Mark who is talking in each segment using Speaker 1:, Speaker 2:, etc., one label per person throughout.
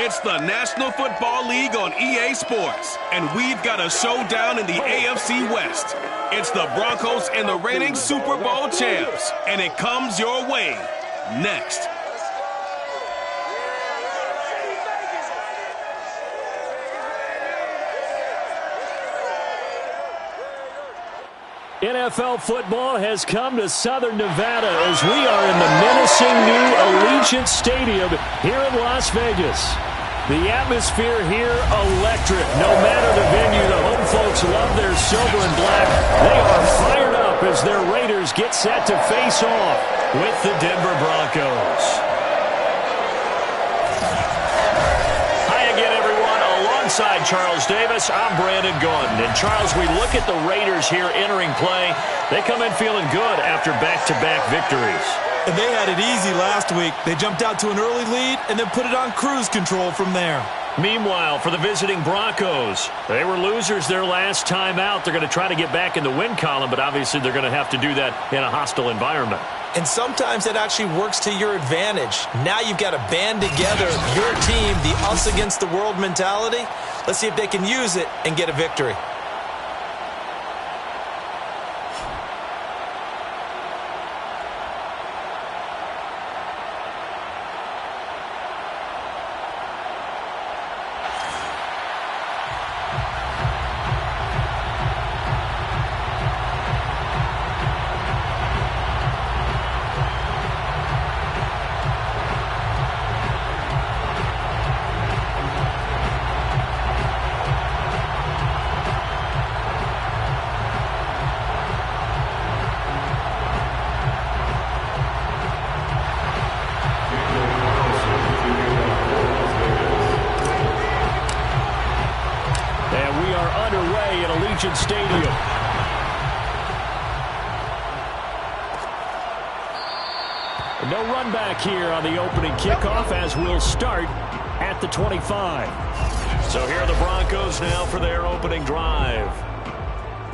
Speaker 1: It's the National Football League on EA Sports, and we've got a showdown in the AFC West. It's the Broncos and the reigning Super Bowl champs, and it comes your way next.
Speaker 2: NFL football has come to Southern Nevada as we are in the menacing new Allegiant Stadium here in Las Vegas. The atmosphere here electric. No matter the venue, the home folks love their silver and black. They are fired up as their Raiders get set to face off with the Denver Broncos. Alongside Charles Davis, I'm Brandon Gordon. And Charles, we look at the Raiders here entering play. They come in feeling good after back-to-back victories.
Speaker 3: And they had it easy last week. They jumped out to an early lead and then put it on cruise control from there.
Speaker 2: Meanwhile, for the visiting Broncos, they were losers their last time out. They're going to try to get back in the win column, but obviously they're going to have to do that in a hostile environment.
Speaker 4: And sometimes it actually works to your advantage. Now you've got to band together your team, the us against the world mentality. Let's see if they can use it and get a victory.
Speaker 2: Stadium. No run back here on the opening kickoff as we'll start at the 25. So here are the Broncos now for their opening drive.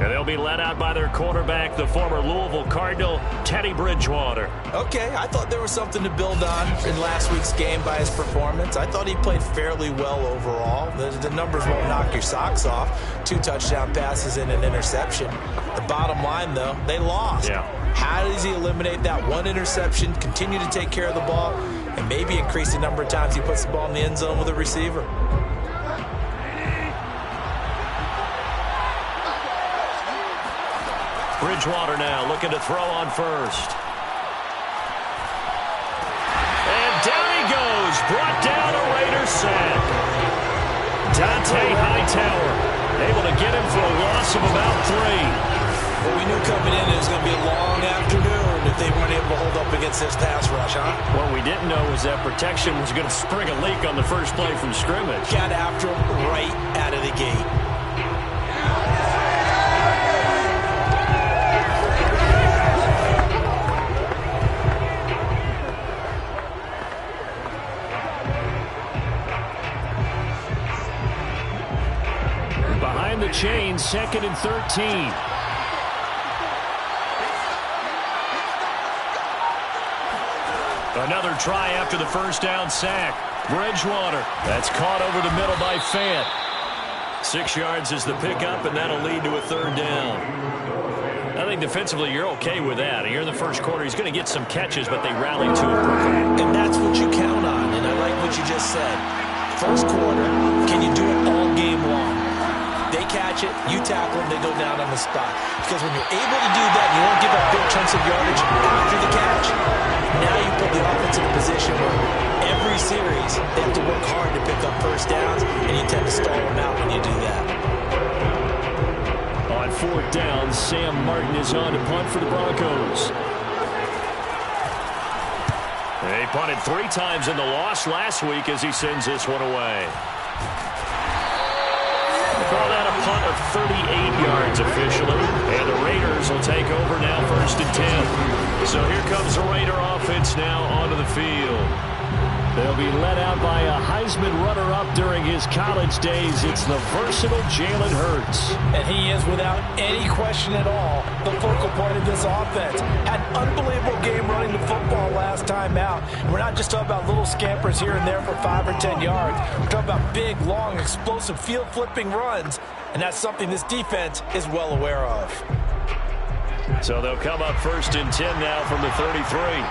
Speaker 2: And they'll be led out by their quarterback, the former Louisville Cardinal, Teddy Bridgewater.
Speaker 4: Okay, I thought there was something to build on in last week's game by his performance. I thought he played fairly well overall. The numbers won't knock your socks off. 2 touchdown passes and an interception. The bottom line, though, they lost.
Speaker 2: Yeah.
Speaker 4: How does he eliminate that one interception, continue to take care of the ball, and maybe increase the number of times he puts the ball in the end zone with a receiver?
Speaker 2: Bridgewater now looking to throw on first. And down he goes. Brought down a Raiders sack. Dante Hightower able to get him for a loss of about 3.
Speaker 4: Well, we knew coming in it was going to be a long afternoon if they weren't able to hold up against this pass rush, huh?
Speaker 2: What we didn't know was that protection was going to spring a leak on the first play from scrimmage.
Speaker 4: Got after him right out of the gate.
Speaker 2: The chain, 2nd and 13. Another try after the first down sack. Bridgewater. That's caught over the middle by Fant. 6 yards is the pickup, and that'll lead to a 3rd down. I think defensively you're okay with that. Here in the first quarter, he's going to get some catches, but they rally to it quickly.
Speaker 4: And that's what you count on, and I like what you just said. First quarter, can you do it all game long? They catch it, you tackle them, they go down on the spot. Because when you're able to do that, you won't give up big chunks of yardage after the catch. Now you put the offense in a position where every series they have to work hard to pick up first downs, and you tend to stall them out when you do that.
Speaker 2: On 4th down, Sam Martin is on to punt for the Broncos. They punted 3 times in the loss last week as he sends this one away. Call that a punt of 38 yards officially. And the Raiders will take over now 1st and 10. So here comes the Raider offense now onto the field. They'll be led out by a Heisman runner-up during his college days. It's the versatile Jalen Hurts.
Speaker 4: And he is, without any question at all, the focal point of this offense. Had an unbelievable game running the football last time out. And we're not just talking about little scampers here and there for 5 or 10 yards. We're talking about big, long, explosive, field-flipping runs. And that's something this defense is well aware of.
Speaker 2: So they'll come up 1st and 10 now from the 33.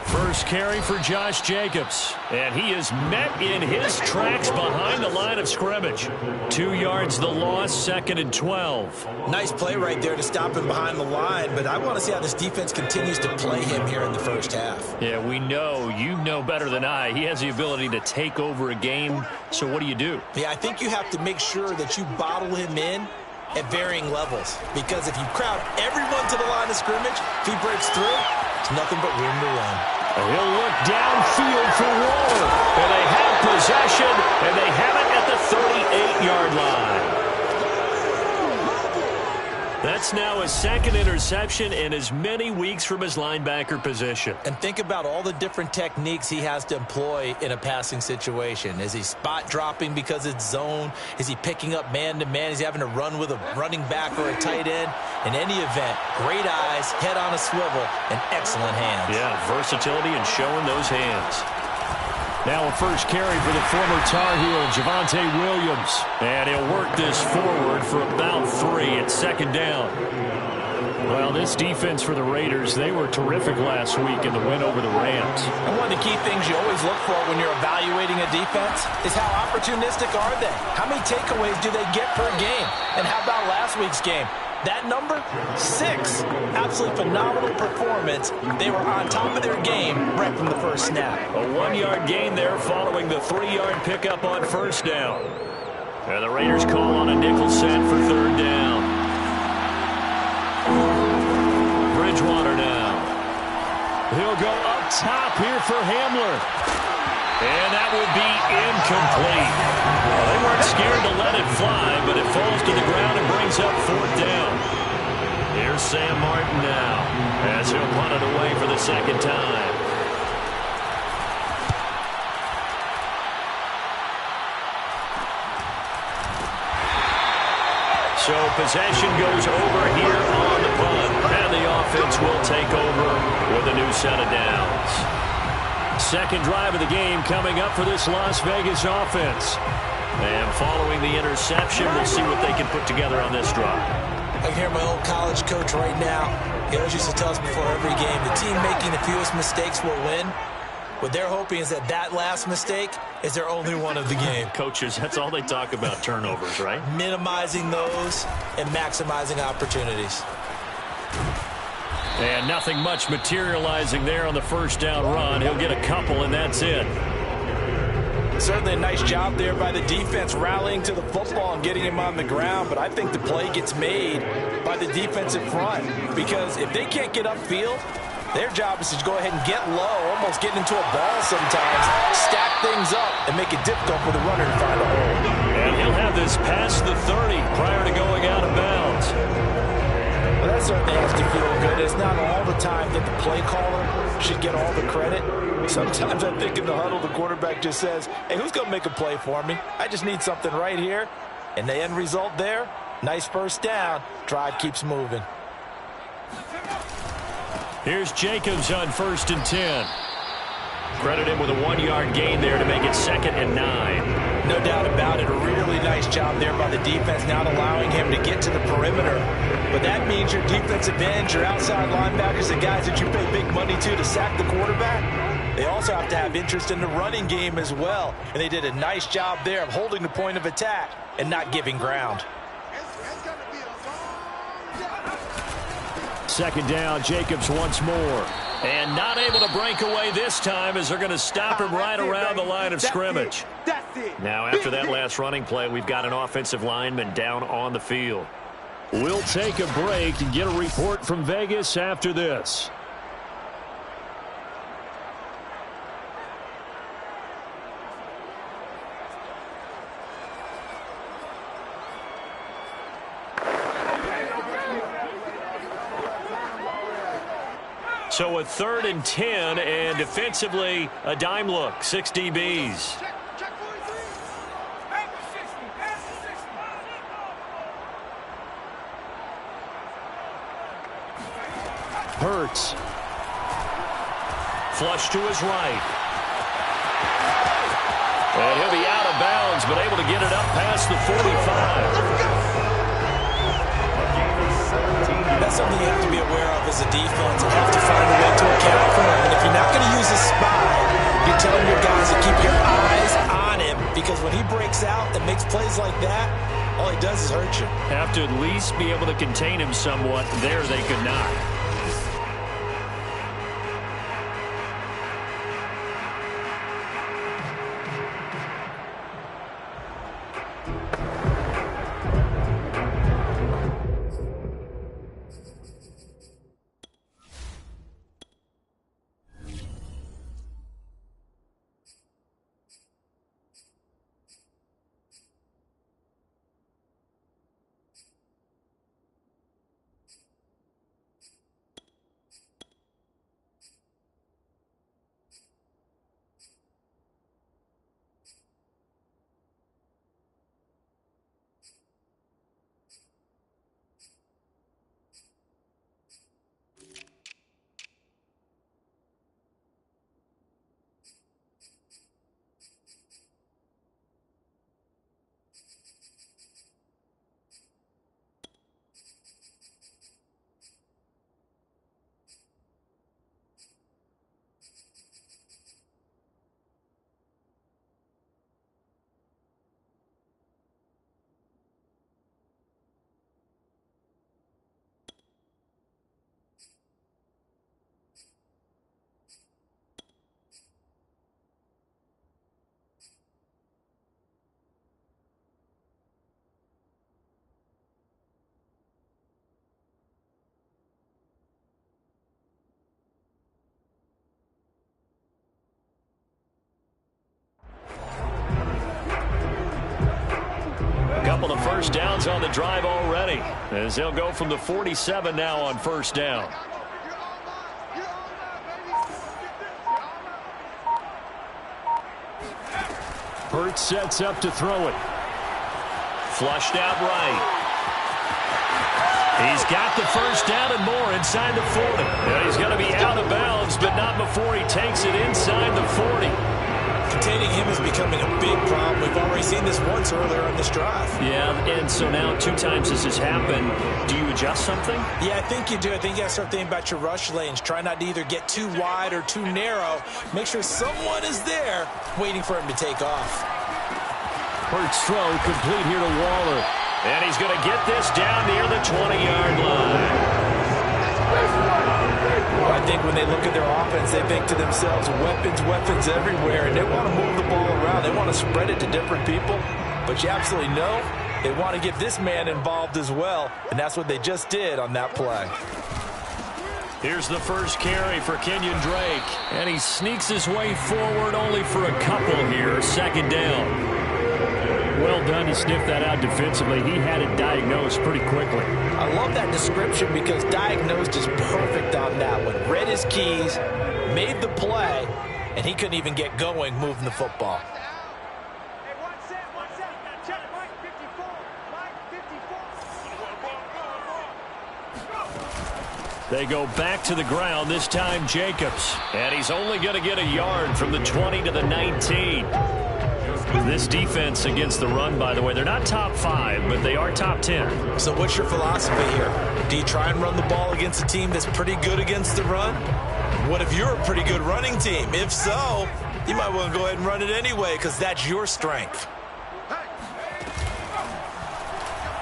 Speaker 2: First carry for Josh Jacobs. And he is met in his tracks behind the line of scrimmage. 2 yards the loss, 2nd and 12.
Speaker 4: Nice play right there to stop him behind the line, but I want to see how this defense continues to play him here in the first half.
Speaker 2: Yeah, we know. You know better than I. He has the ability to take over a game. So what do you do?
Speaker 4: Yeah, I think you have to make sure that you bottle him in at varying levels. Because if you crowd everyone to the line of scrimmage, if he breaks through, there's nothing but room to run.
Speaker 2: He'll look downfield for Waller. And they have possession, and they have it at the 38-yard line. That's now his 2nd interception in as many weeks from his linebacker position.
Speaker 4: And think about all the different techniques he has to employ in a passing situation. Is he spot dropping because it's zone? Is he picking up man-to-man? Is he having to run with a running back or a tight end? In any event, great eyes, head on a swivel, and excellent hands.
Speaker 2: Yeah, versatility and showing those hands. Now a first carry for the former Tar Heel, Javonte Williams. And he'll work this forward for about 3 at 2nd down. Well, this defense for the Raiders, they were terrific last week in the win over the Rams.
Speaker 4: And one of the key things you always look for when you're evaluating a defense is how opportunistic are they? How many takeaways do they get per game? And how about last week's game? That number, 6. Absolutely phenomenal performance. They were on top of their game right from the first snap.
Speaker 2: A 1-yard gain there following the 3-yard pickup on 1st down. And the Raiders call on a nickel set for 3rd down. Bridgewater now. He'll go up top here for Hamler. And that will be incomplete. Well, they weren't scared to let it fly, but it falls to the ground and brings up 4th down. Here's Sam Martin now as he'll punt it away for the 2nd time. So possession goes over here on the punt, and the offense will take over with a new set of downs. 2nd drive of the game coming up for this Las Vegas offense. And following the interception, we'll see what they can put together on this drive.
Speaker 4: I can hear my old college coach right now. He always used to tell us before every game, the team making the fewest mistakes will win. What they're hoping is that last mistake is their only one of the game.
Speaker 2: Coaches, that's all they talk about, turnovers, right?
Speaker 4: Minimizing those and maximizing opportunities.
Speaker 2: And nothing much materializing there on the 1st down run. He'll get a couple, and that's it.
Speaker 4: Certainly a nice job there by the defense rallying to the football and getting him on the ground, but I think the play gets made by the defensive front because if they can't get upfield, their job is to go ahead and get low, almost get into a ball sometimes, stack things up, and make it difficult for the runner to find a hole.
Speaker 2: And he'll have this past the 30 prior to going out of bounds.
Speaker 4: Well, that certainly has to feel good. It's not all the time that the play caller should get all the credit. Sometimes I think in the huddle, the quarterback just says, hey, who's going to make a play for me? I just need something right here. And the end result there, nice 1st down. Drive keeps moving.
Speaker 2: Here's Jacobs on 1st and 10. Credit him with a 1-yard gain there to make it 2nd and 9.
Speaker 4: No doubt about it. A really nice job there by the defense, not allowing him to get to the perimeter. But that means your defensive ends, your outside linebackers, the guys that you pay big money to sack the quarterback, they also have to have interest in the running game as well. And they did a nice job there of holding the point of attack and not giving ground.
Speaker 2: 2nd down, Jacobs once more. And not able to break away this time as they're going to stop him right around the line of scrimmage. Now, after that last running play, we've got an offensive lineman down on the field. We'll take a break and get a report from Vegas after this. So a 3rd and 10, and defensively, a dime look, 6 DBs. Hurts. Flush to his right. And he'll be out of bounds, but able to get it up past the 45.
Speaker 4: That's something you have to be aware of as a defense. You have to find a way to account for him. And if you're not going to use a spy, you're telling your guys to keep your eyes on him, because when he breaks out and makes plays like that, all he does is hurt you.
Speaker 2: Have to at least be able to contain him somewhat. There they could not. Couple of first downs on the drive already, as they'll go from the 47 now on first down. Hurts sets up to throw it. Flushed out right. He's got the first down and more inside the 40. And he's going to be out of bounds, but not before he takes it inside the 40.
Speaker 4: Containing him is becoming a big problem. We've already seen this once earlier on this drive.
Speaker 2: Yeah, and so now 2 times this has happened. Do you adjust something?
Speaker 4: Yeah, I think you do. I think you got to start thinking about your rush lanes. Try not to either get too wide or too narrow. Make sure someone is there waiting for him to take off.
Speaker 2: Hurts throw complete here to Waller. And he's going to get this down near the 20-yard line.
Speaker 4: I think when they look at their offense, they think to themselves, weapons everywhere, and they want to move the ball around. They want to spread it to different people. But you absolutely know they want to get this man involved as well, and that's what they just did on that play.
Speaker 2: Here's the first carry for Kenyon Drake, and he sneaks his way forward only for a couple here. 2nd down. Well done to sniff that out defensively. He had it diagnosed pretty quickly.
Speaker 4: I love that description because diagnosed is perfect on that one. Read his keys, made the play, and he couldn't even get going moving the football.
Speaker 2: They go back to the ground, this time Jacobs. And he's only going to get a yard from the 20 to the 19. This defense against the run, by the way, they're not top 5, but they are top 10.
Speaker 4: So what's your philosophy here? Do you try and run the ball against a team that's pretty good against the run? What if you're a pretty good running team? If so, you might want to go ahead and run it anyway because that's your strength.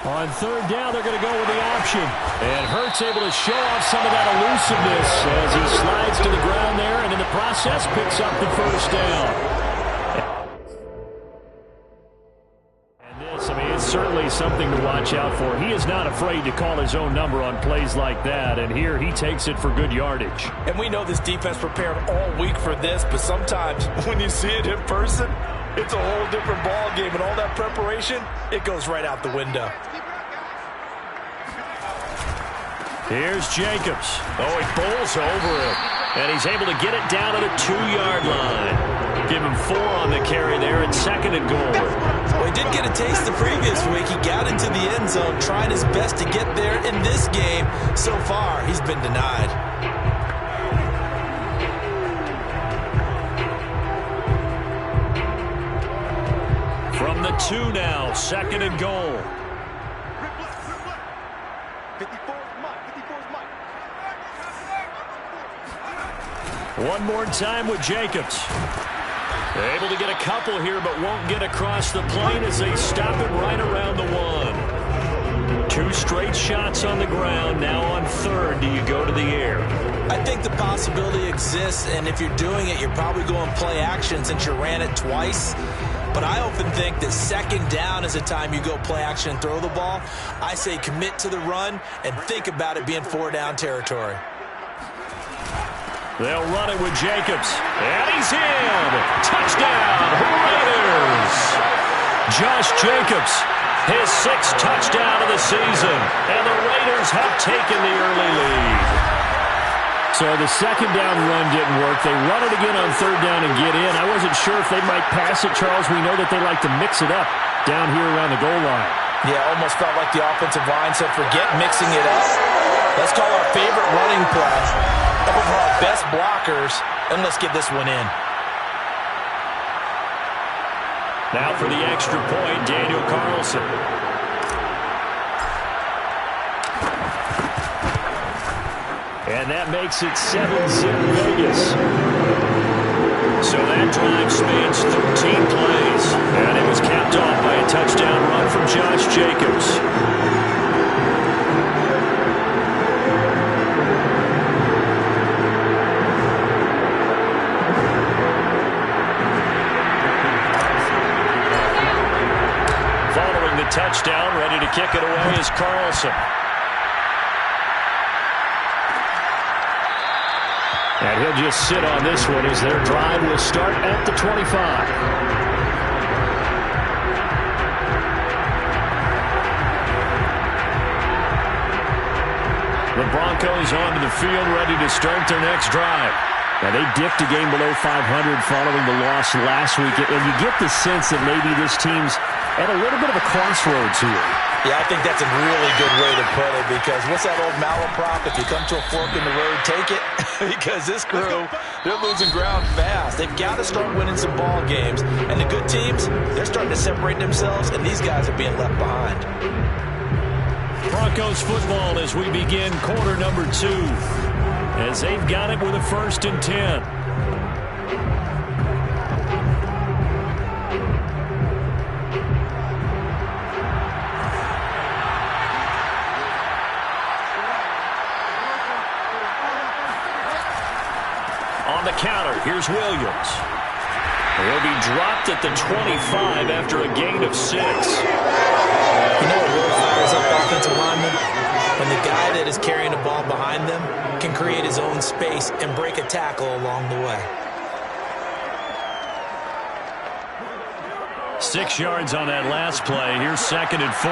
Speaker 2: On 3rd down, they're going to go with the option. And Hurts able to show off some of that elusiveness as he slides to the ground there and in the process picks up the first down. It's certainly something to watch out for. He is not afraid to call his own number on plays like that, and here he takes it for good yardage.
Speaker 4: And we know this defense prepared all week for this, but sometimes when you see it in person, it's a whole different ball game, and all that preparation, it goes right out the window.
Speaker 2: Here's Jacobs. Oh, he bowls over it. And he's able to get it down to the 2-yard line. Give him 4 on the carry there at 2nd and goal.
Speaker 4: Well, he did get a taste the previous week. He got into the end zone, trying his best to get there in this game. So far, he's been denied.
Speaker 2: From the 2 now, 2nd and goal. One more time with Jacobs. They're able to get a couple here, but won't get across the plane as they stop it right around the 1. 2 straight shots on the ground. Now on 3rd, do you go to the air?
Speaker 4: I think the possibility exists, and if you're doing it, you're probably going play action since you ran it twice. But I often think that 2nd down is the time you go play action and throw the ball. I say commit to the run and think about it being 4-down territory.
Speaker 2: They'll run it with Jacobs. And he's in. Touchdown, Raiders. Josh Jacobs, his 6th touchdown of the season. And the Raiders have taken the early lead. So the 2nd down run didn't work. They run it again on 3rd down and get in. I wasn't sure if they might pass it, Charles. We know that they like to mix it up down here around the goal line.
Speaker 4: Yeah, almost felt like the offensive line said, forget mixing it up. Let's call our favorite running play. Couple of our best blockers, and let's get this one in.
Speaker 2: Now for the extra point, Daniel Carlson. And that makes it 7-0 Vegas. So that drive spans 13 plays, and it was capped off by a touchdown run from Josh Jacobs. Touchdown, ready to kick it away is Carlson. And he'll just sit on this one as their drive will start at the 25. The Broncos onto the field, ready to start their next drive. Now, they dipped a game below 500 following the loss last week, and you get the sense that maybe this team's at a little bit of a crossroads here.
Speaker 4: Yeah, I think that's a really good way to put it, because what's that old malaprop? If you come to a fork in the road, take it. Because this crew, they're losing ground fast. They've got to start winning some ball games. And the good teams, they're starting to separate themselves, and these guys are being left behind.
Speaker 2: Broncos football as we begin quarter number 2. As they've got it with a 1st and 10. On the counter, here's Williams. He'll be dropped at the 25 after a gain of 6.
Speaker 4: You know what really fires up offensive linemen? When the guy that is carrying the ball behind them can create his own space and break a tackle along the way.
Speaker 2: 6 yards on that last play. Here's 2nd and 4.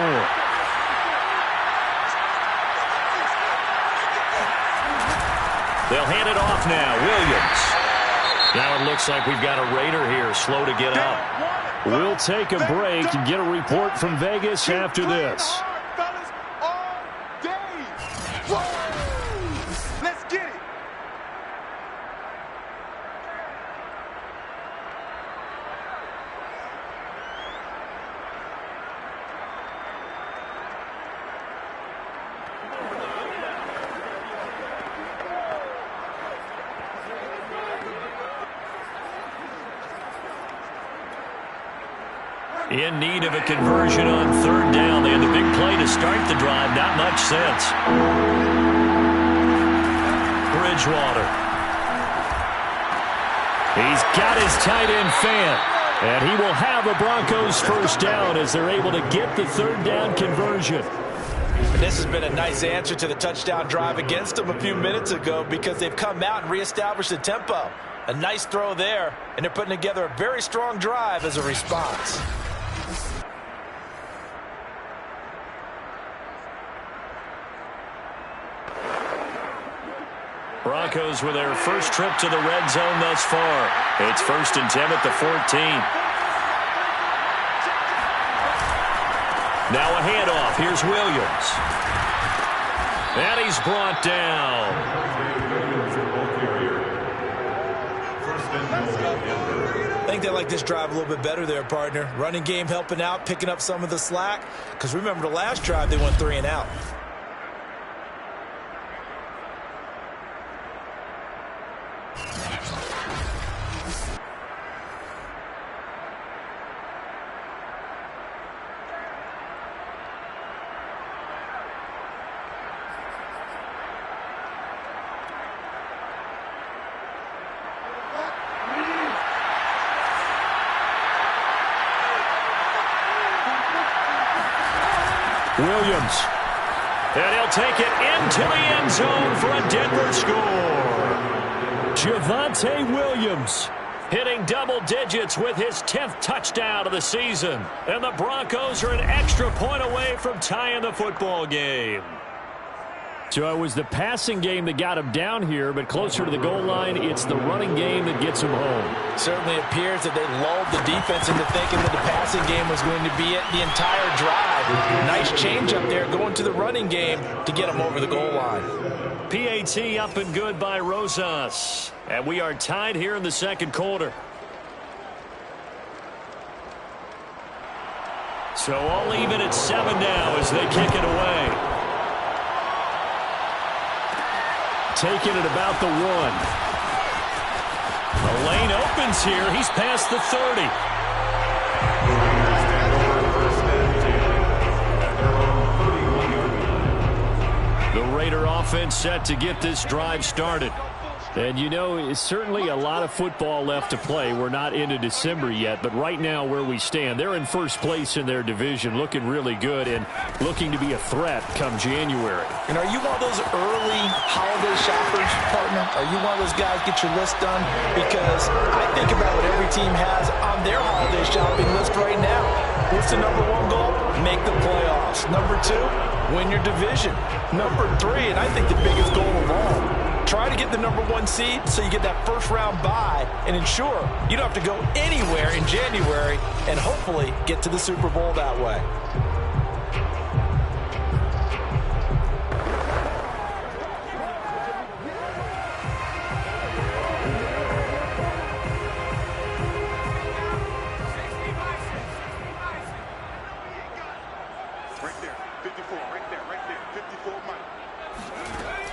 Speaker 2: They'll hand it off now. Williams. Now it looks like we've got a Raider here, slow to get up. We'll take a break and get a report from Vegas after this.
Speaker 5: Let's get it.
Speaker 2: In need of a conversion on 3rd down. They had the big play to start the drive. Not much sense. Bridgewater. He's got his tight end fan. And he will have a Broncos 1st down as they're able to get the 3rd down conversion.
Speaker 4: And this has been a nice answer to the touchdown drive against them a few minutes ago, because they've come out and reestablished the tempo. A nice throw there, and they're putting together a very strong drive as a response.
Speaker 2: Broncos with their first trip to the red zone thus far. It's 1st and 10 at the 14. Now a handoff. Here's Williams. And he's brought down.
Speaker 4: I think they like this drive a little bit better there, partner. Running game helping out, picking up some of the slack. Because remember the last drive, they went 3 and out.
Speaker 2: Williams. And he'll take it into the end zone for a Denver score. Javonte Williams hitting double digits with his 10th touchdown of the season. And the Broncos are an extra point away from tying the football game. So it was the passing game that got him down here, but closer to the goal line, it's the running game that gets him home.
Speaker 4: Certainly appears that they lulled the defense into thinking that the passing game was going to be it the entire drive. Nice change up there going to the running game to get him over the goal line.
Speaker 2: PAT up and good by Rosas. And we are tied here in the second quarter. So all even at 7 now as they kick it away. Taking it about the 1. The lane opens here. He's past the 30. The Raider offense set to get this drive started. And, you know, it's certainly a lot of football left to play. We're not into December yet, but right now where we stand, they're in first place in their division, looking really good and looking to be a threat come January.
Speaker 4: And are you one of those early holiday shoppers, partner? Are you one of those guys get your list done? Because I think about what every team has on their holiday shopping list right now. What's the number 1 goal? Make the playoffs. Number 2, win your division. Number 3, and I think the biggest goal of all, try to get the number 1 seed so you get that first round bye and ensure you don't have to go anywhere in January and hopefully get to the Super Bowl that way.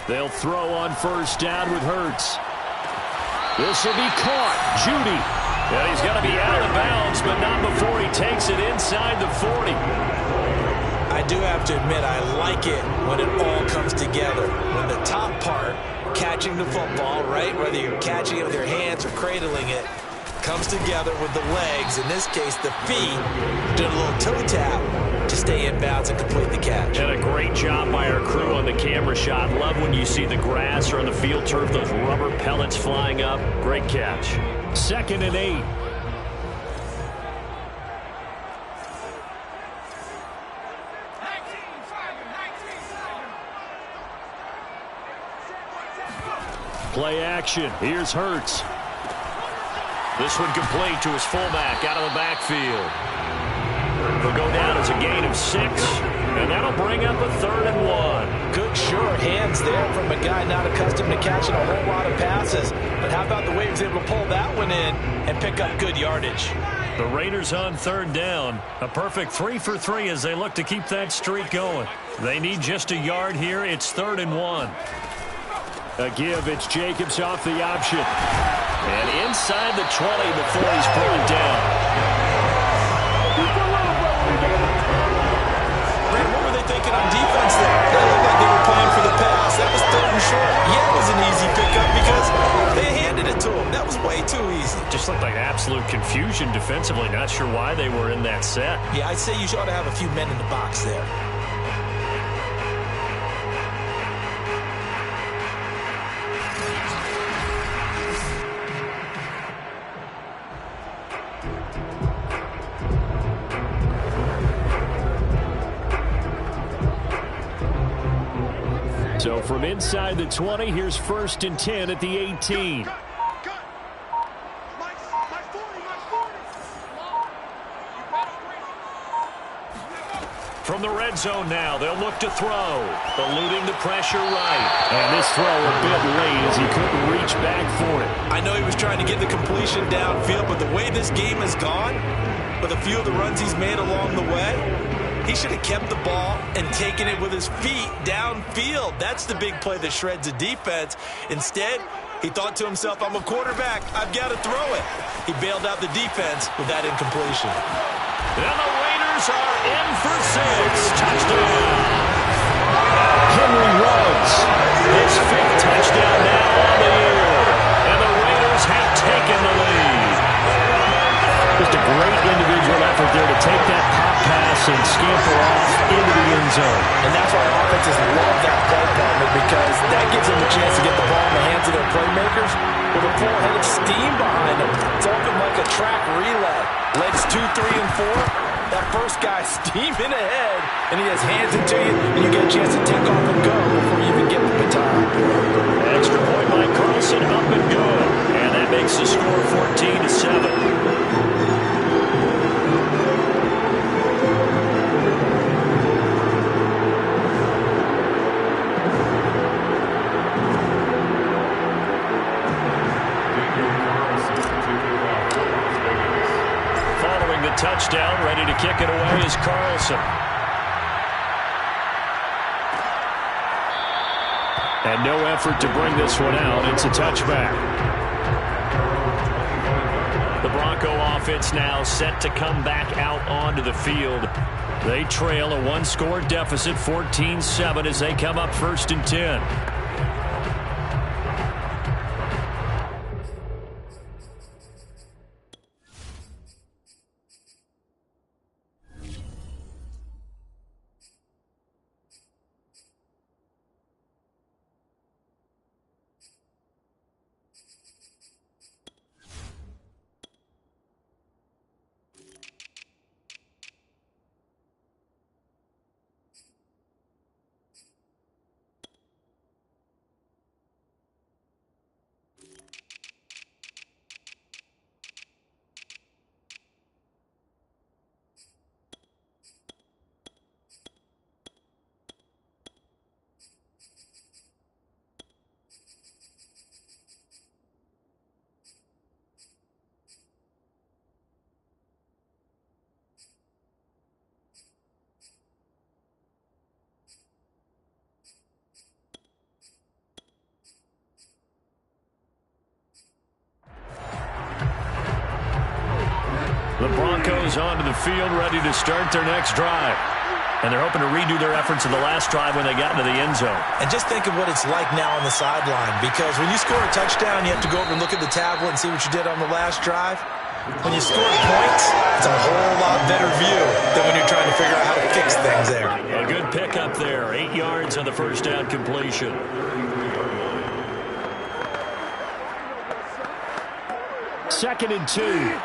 Speaker 2: They'll throw on first down with Hurts. This will be caught. Judy. And he's going to be out of bounds, but not before he takes it inside the 40.
Speaker 4: I do have to admit, I like it when it all comes together. When the top part, catching the football, right, whether you're catching it with your hands or cradling it, comes together with the legs, in this case the feet, doing a little toe tap to stay in bounds and complete the catch.
Speaker 2: And a great job by our crew on the camera shot. Love when you see the grass or on the field turf, those rubber pellets flying up. Great catch. 2nd and 8. Play action. Here's Hurts. This one complete to his fullback out of the backfield. He'll go down as a gain of 6, and that'll bring up a 3rd and 1.
Speaker 4: Good short hands there from a guy not accustomed to catching a whole lot of passes. But how about the way he was able to pull that one in and pick up good yardage?
Speaker 2: The Raiders on 3rd down. A perfect 3 for 3 as they look to keep that streak going. They need just a yard here. It's 3rd and 1. A give. It's Jacobs off the option. And inside the 20 before he's brought down.
Speaker 4: What were they thinking on defense there? They looked like they were playing for the pass. That was 3rd and short. Yeah, it was an easy pickup because they handed it to him. That was way too easy.
Speaker 2: Just looked like absolute confusion defensively. Not sure why they were in that set.
Speaker 4: Yeah, I'd say you ought to have a few men in the box there.
Speaker 2: So from inside the 20, here's 1st and 10 at the 18. From the red zone now, they'll look to throw. Eluding the pressure right. And this throw a bit late as he couldn't reach back for it.
Speaker 4: I know he was trying to get the completion downfield, but the way this game has gone, with a few of the runs he's made along the way, he should have kept the ball and taken it with his feet downfield. That's the big play that shreds a defense. Instead, he thought to himself, I'm a quarterback. I've got to throw it. He bailed out the defense with that incompletion.
Speaker 2: And the Raiders are in for 6. Touchdown. Henry Ruggs, his 5th touchdown now on the year. And the Raiders have taken the lead. Just a great individual effort there to take that pop pass and scamper off into the end zone.
Speaker 4: And that's why offenses love that play partner, because that gives them a chance to get the ball in the hands of their playmakers with a full head of steam behind them. It's open like a track relay. Legs 2, 3, and 4. That first guy steaming ahead, and he has hands it to you, and you get a chance to take off and go before you even get the baton.
Speaker 2: Extra point by Carlson, up and good. And that makes the score 14-7. Touchdown, ready to kick it away is Carlson. And no effort to bring this one out. It's a touchback. The Bronco offense now set to come back out onto the field. They trail a 1-score deficit, 14-7, as they come up 1st and 10. The Broncos onto the field, ready to start their next drive. And they're hoping to redo their efforts in the last drive when they got into the end zone.
Speaker 4: And just think of what it's like now on the sideline, because when you score a touchdown, you have to go over and look at the tablet and see what you did on the last drive. When you score points, it's a whole lot better view than when you're trying to figure out how to fix things there.
Speaker 2: A good pickup there. 8 yards on the first down completion. Second and 2.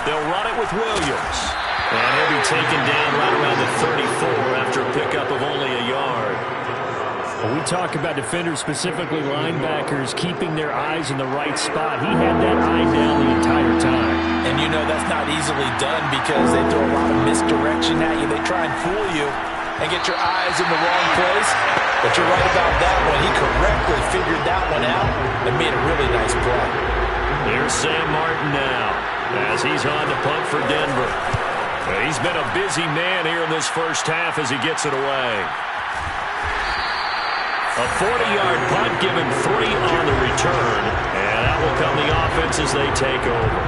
Speaker 2: They'll run it with Williams. And he'll be taken down right around the 34 after a pickup of only a yard. When we talk about defenders, specifically linebackers, keeping their eyes in the right spot, he had that eye down the entire time.
Speaker 4: And you know that's not easily done because they throw a lot of misdirection at you. They try and fool you and get your eyes in the wrong place. But you're right about that one. He correctly figured that one out and made a really nice play.
Speaker 2: Here's Sam Martin now as he's on to punt for Denver. He's been a busy man here in this first half as he gets it away. A 40-yard punt, given 3 on the return, and that will come the offense as they take over.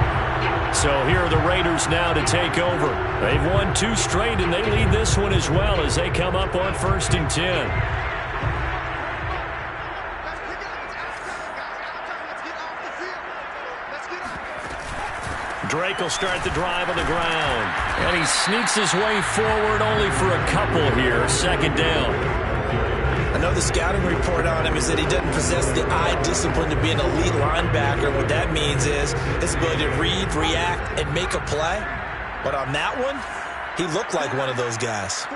Speaker 2: So here are the Raiders now to take over. They've won 2 straight, and they lead this one as well as they come up on 1st and 10. Drake will start the drive on the ground. And he sneaks his way forward only for a couple here. Second down.
Speaker 4: I know the scouting report on him is that he doesn't possess the eye discipline to be an elite linebacker. What that means is his ability to read, react, and make a play. But on that one, he looked like one of those guys.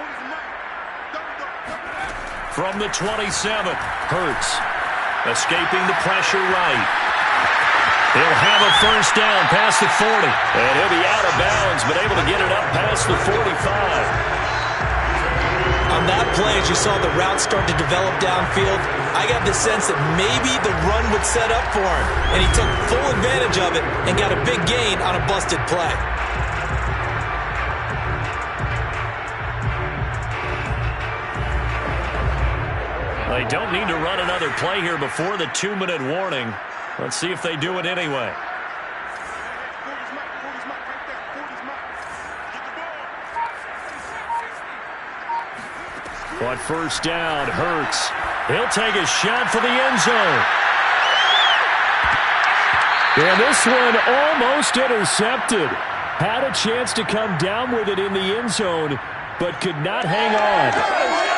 Speaker 2: From the 27, Hurts escaping the pressure right. He'll have a first down past the 40. And he'll be out of bounds, but able to get it up past the 45.
Speaker 4: On that play, as you saw the route start to develop downfield, I got the sense that maybe the run would set up for him. And he took full advantage of it and got a big gain on a busted play.
Speaker 2: They don't need to run another play here before the 2-minute warning. Let's see if they do it anyway. But first down, Hurts. He'll take a shot for the end zone. And this one almost intercepted. Had a chance to come down with it in the end zone, but could not hang on.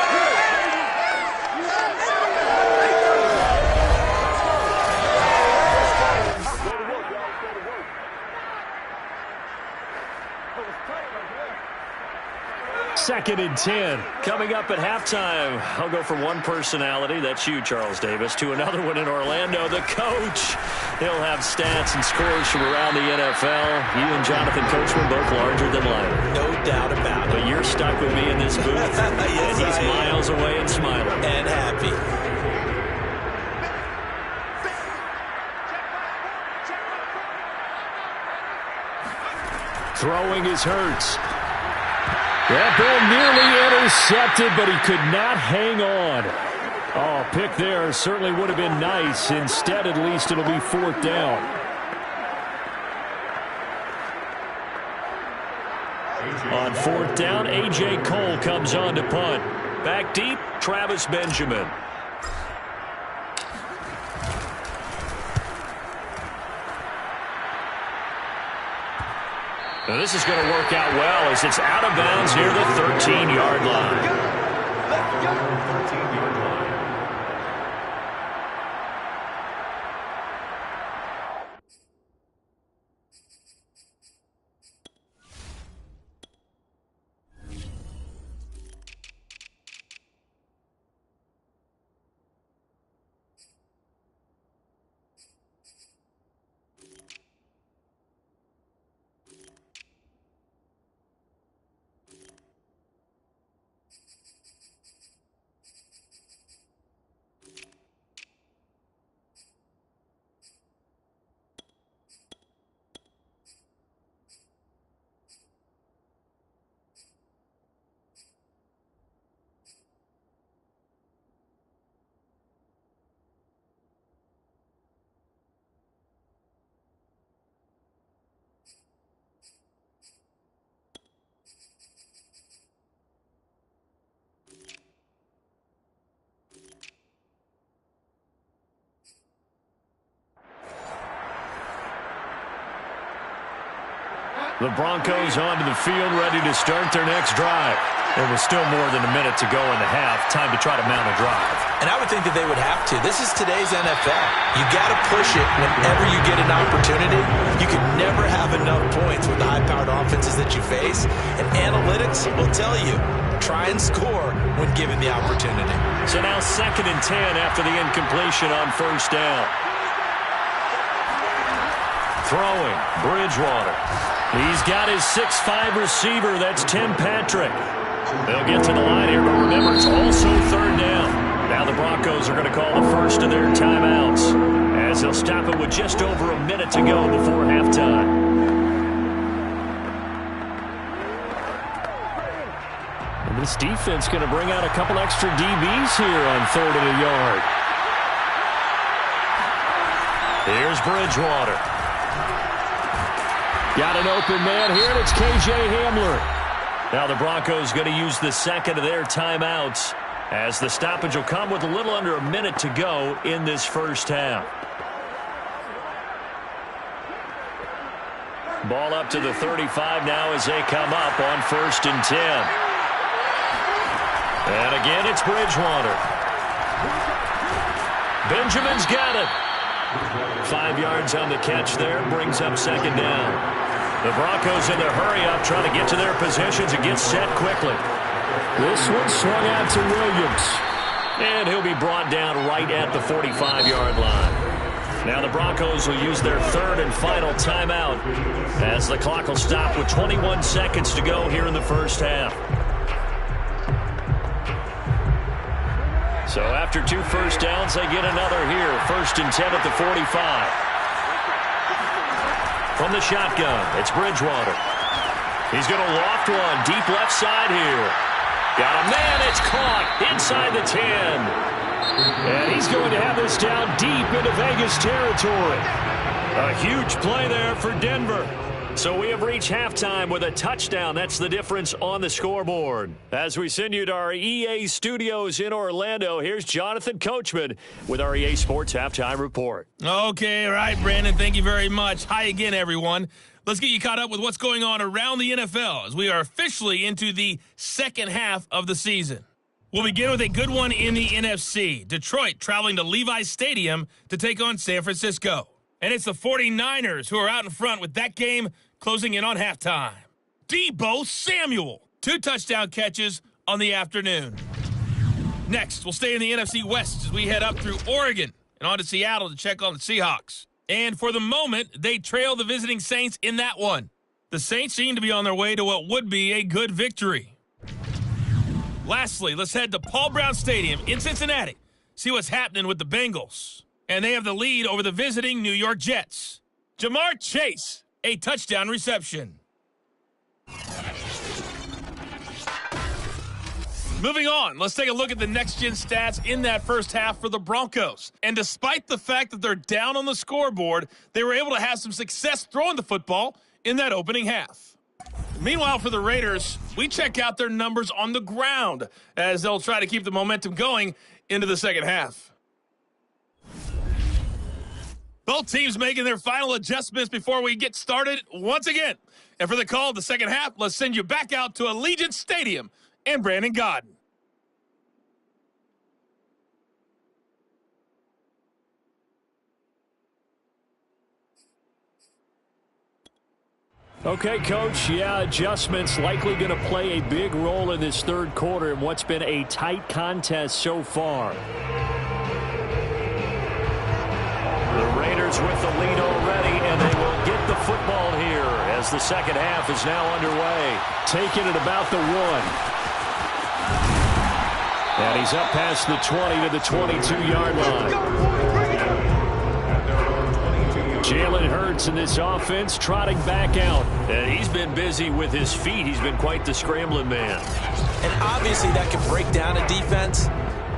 Speaker 2: Second and 10. Coming up at halftime, I'll go from one personality, that's you, Charles Davis, to another one in Orlando, the coach. He'll have stats and scores from around the NFL. You and Jonathan Coachman both larger than life.
Speaker 4: No doubt about it.
Speaker 2: But you're stuck with me in this booth,
Speaker 4: Yes,
Speaker 2: and he's miles away and smiling.
Speaker 4: And happy.
Speaker 2: Throwing his Hurts. That ball nearly intercepted, but he could not hang on. Oh, pick there certainly would have been nice. Instead, at least it'll be fourth down. On fourth down, A.J. Cole comes on to punt. Back deep, Travis Benjamin. Now this is going to work out well as it's out of bounds near the 13-yard line. The Broncos onto the field, ready to start their next drive. There was still more than a minute to go in the half. Time to try to mount a drive.
Speaker 4: And I would think that they would have to. This is today's NFL. You got to push it whenever you get an opportunity. You can never have enough points with the high-powered offenses that you face. And analytics will tell you, try and score when given the opportunity.
Speaker 2: So now 2nd and 10 after the incompletion on first down. Throwing, Bridgewater. He's got his 6'5 receiver. That's Tim Patrick. They'll get to the line here, but remember, it's also third down. Now the Broncos are going to call the first of their timeouts as they'll stop it with just over a minute to go before halftime. And this defense going to bring out a couple extra DBs here on 3rd and a yard. Here's Bridgewater. Got an open man here, and it's K.J. Hamler. Now the Broncos going to use the second of their timeouts as the stoppage will come with a little under a minute to go in this first half. Ball up to the 35 now as they come up on 1st and 10. And again, it's Bridgewater. Benjamin's got it. 5 yards on the catch there, brings up 2nd down. The Broncos in their hurry-up trying to get to their positions and get set quickly. This one swung out to Williams. And he'll be brought down right at the 45-yard line. Now the Broncos will use their third and final timeout as the clock will stop with 21 seconds to go here in the first half. So after 2 first downs, they get another here. 1st and 10 at the 45. From the shotgun, it's Bridgewater. He's going to loft one deep left side here. Got a man, it's caught inside the 10. And he's going to have this down deep into Vegas territory. A huge play there for Denver. So we have reached halftime with a touchdown. That's the difference on the scoreboard. As we send you to our EA studios in Orlando, here's Jonathan Coachman with our EA Sports Halftime Report.
Speaker 5: Okay, all right, Brandon, thank you very much. Hi again, everyone. Let's get you caught up with what's going on around the NFL as we are officially into the second half of the season. We'll begin with a good one in the NFC. Detroit traveling to Levi's Stadium to take on San Francisco. And it's the 49ers who are out in front with that game closing in on halftime. Deebo Samuel, 2 touchdown catches on the afternoon. Next, we'll stay in the NFC West as we head up through Oregon and on to Seattle to check on the Seahawks. And for the moment, they trail the visiting Saints in that one. The Saints seem to be on their way to what would be a good victory. Lastly, let's head to Paul Brown Stadium in Cincinnati, see what's happening with the Bengals. And they have the lead over the visiting New York Jets. Jamar Chase, a touchdown reception. Moving on, let's take a look at the next-gen stats in that first half for the Broncos. And despite the fact that they're down on the scoreboard, they were able to have some success throwing the football in that opening half. Meanwhile, for the Raiders, we check out their numbers on the ground as they'll try to keep the momentum going into the second half. Both teams making their final adjustments before we get started once again. And for the call of the second half, let's send you back out to Allegiant Stadium and Brandon Godden.
Speaker 2: Okay, Coach, adjustments likely going to play a big role in this third quarter in what's been a tight contest so far. The Raiders with the lead already, and they will get the football here as the second half is now underway. Taking it about the 1. And he's up past the 20 to the 22-yard line. Jalen Hurts in this offense trotting back out. And he's been busy with his feet. He's been quite the scrambling man.
Speaker 4: And obviously that can break down a defense.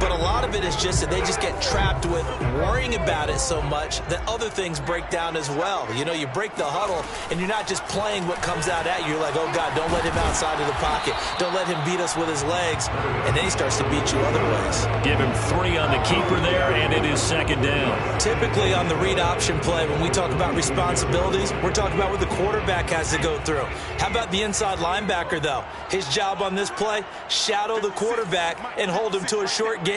Speaker 4: But a lot of it is just that they just get trapped with worrying about it so much that other things break down as well. You know, you break the huddle, and you're not just playing what comes out at you. You're like, oh, God, don't let him outside of the pocket. Don't let him beat us with his legs. And then he starts to beat you other ways.
Speaker 2: Give him 3 on the keeper there, and it is second down.
Speaker 4: Typically on the read option play, when we talk about responsibilities, we're talking about what the quarterback has to go through. How about the inside linebacker, though? His job on this play, shadow the quarterback and hold him to a short gain.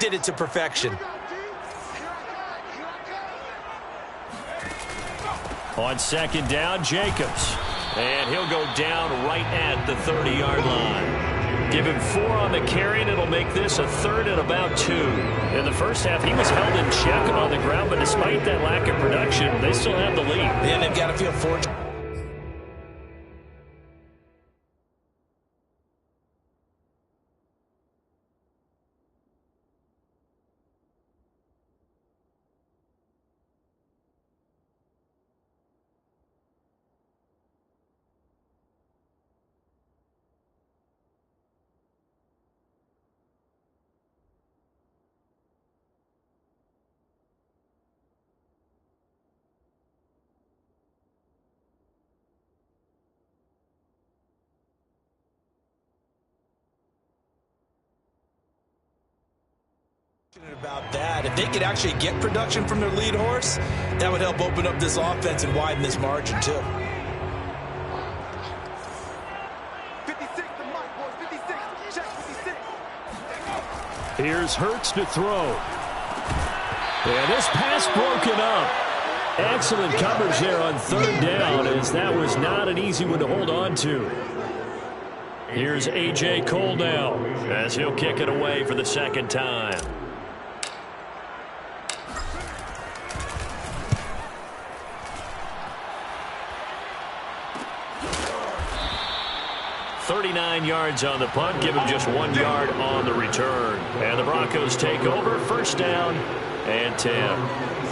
Speaker 4: Did it to perfection.
Speaker 2: On second down, Jacobs. And he'll go down right at the 30-yard line. Give him 4 on the carry, and it'll make this a 3rd and about 2. In the first half, he was held in check on the ground, but despite that lack of production, they still have the lead.
Speaker 4: And they've got to feel fortunate. About that, if they could actually get production from their lead horse, that would help open up this offense and widen this margin too.
Speaker 6: 56, the mark, boys, 56, check 56.
Speaker 2: Here's Hurts to throw. And this pass broken up. Excellent coverage there on third down, as that was not an easy one to hold on to. Here's A.J. Cole now, as he'll kick it away for the second time. "39 yards on the punt, give him just 1 yard on the return. And the Broncos take over, first down and 10.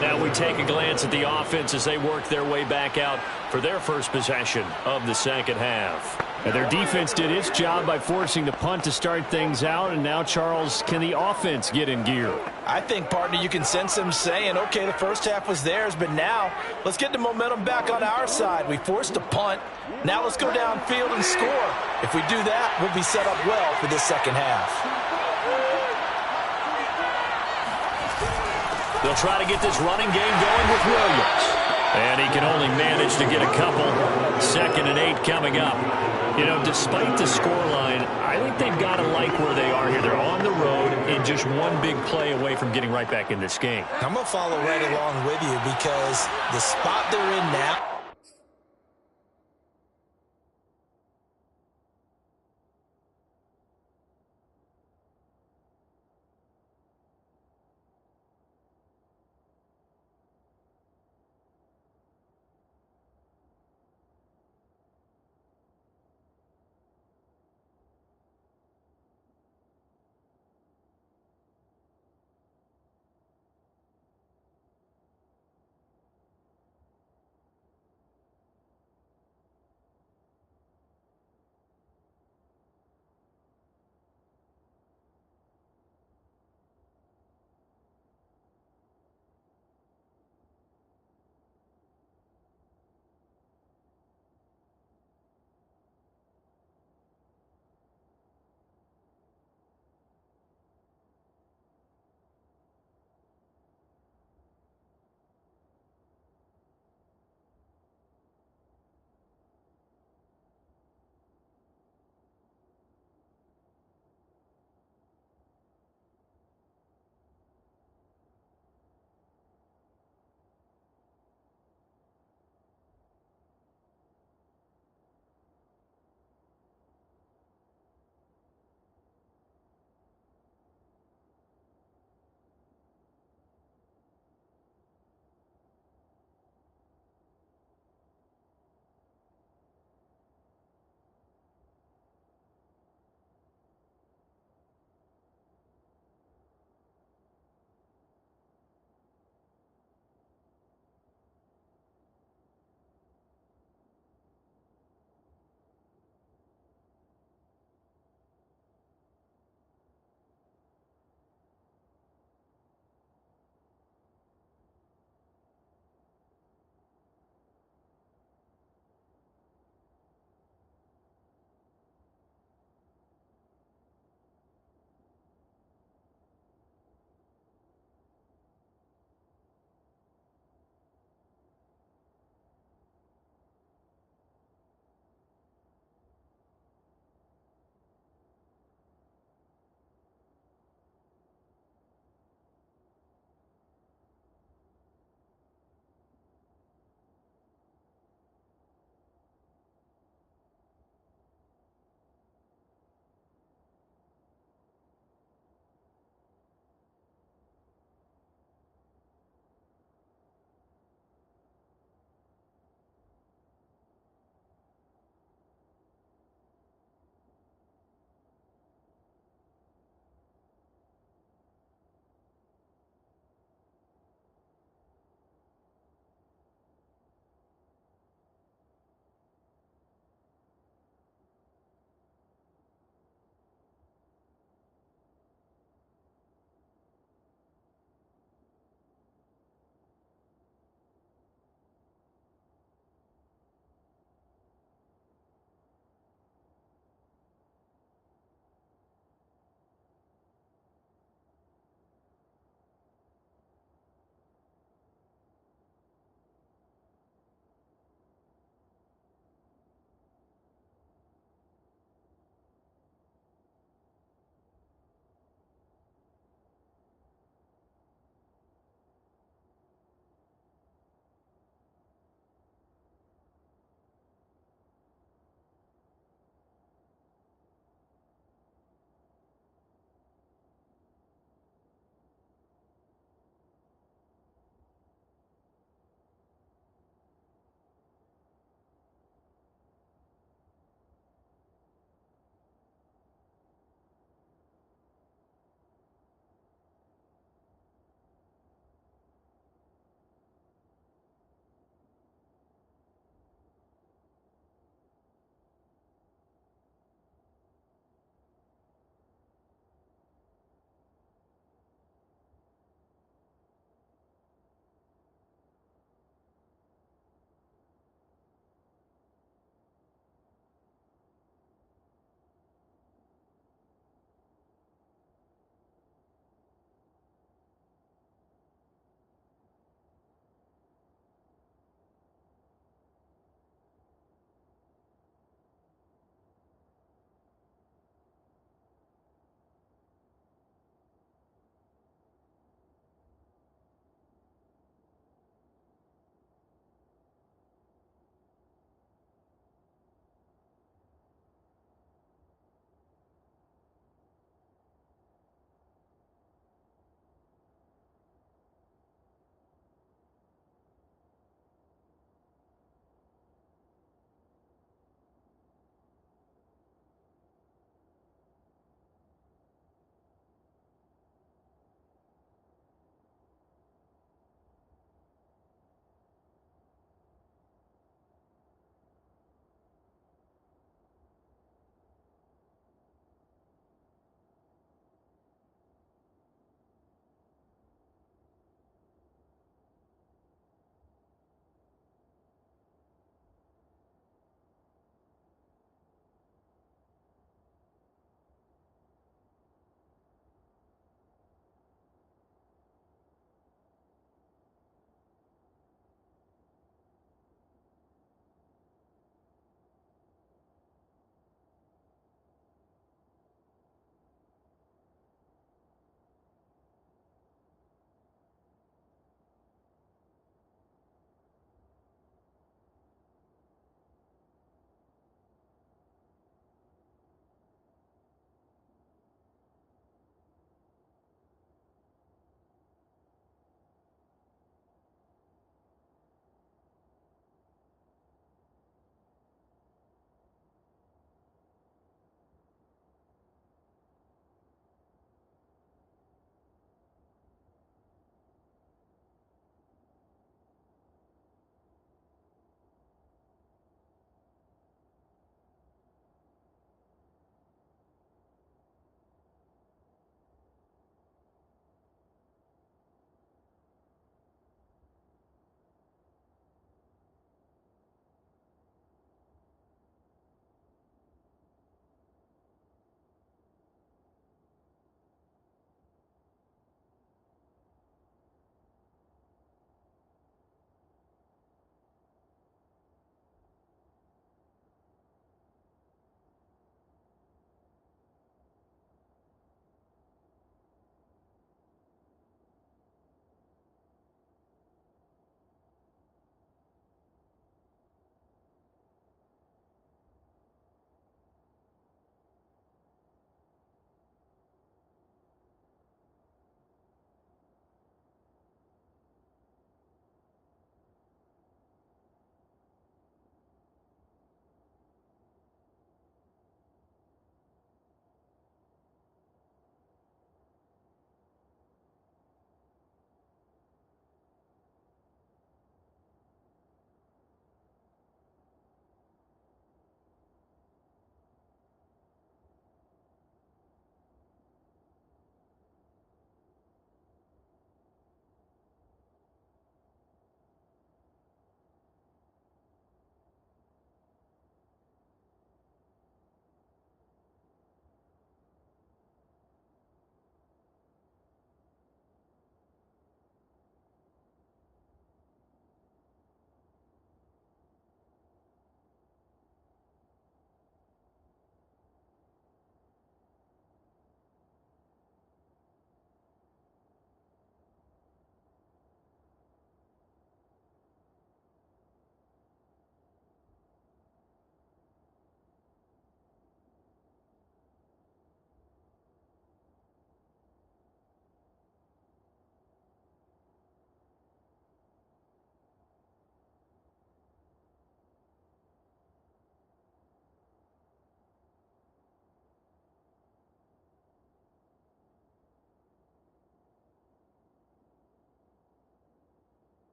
Speaker 2: Now we take a glance at the offense as they work their way back out for their first possession of the second half. And their defense did its job by forcing the punt to start things out. And now, Charles, can the offense get in gear?
Speaker 4: I think, partner, you can sense them saying, okay, the first half was theirs, but now let's get the momentum back on our side. We forced a punt. Now let's go downfield and score. If we do that, we'll be set up well for this second half.
Speaker 2: They'll try to get this running game going with Williams. And he can only manage to get a couple. 2nd and 8 coming up. You know, despite the scoreline, I think they've got to like where they are here. They're on the road and just one big play away from getting right back in this game.
Speaker 4: I'm going to follow right along with you because the spot they're in now,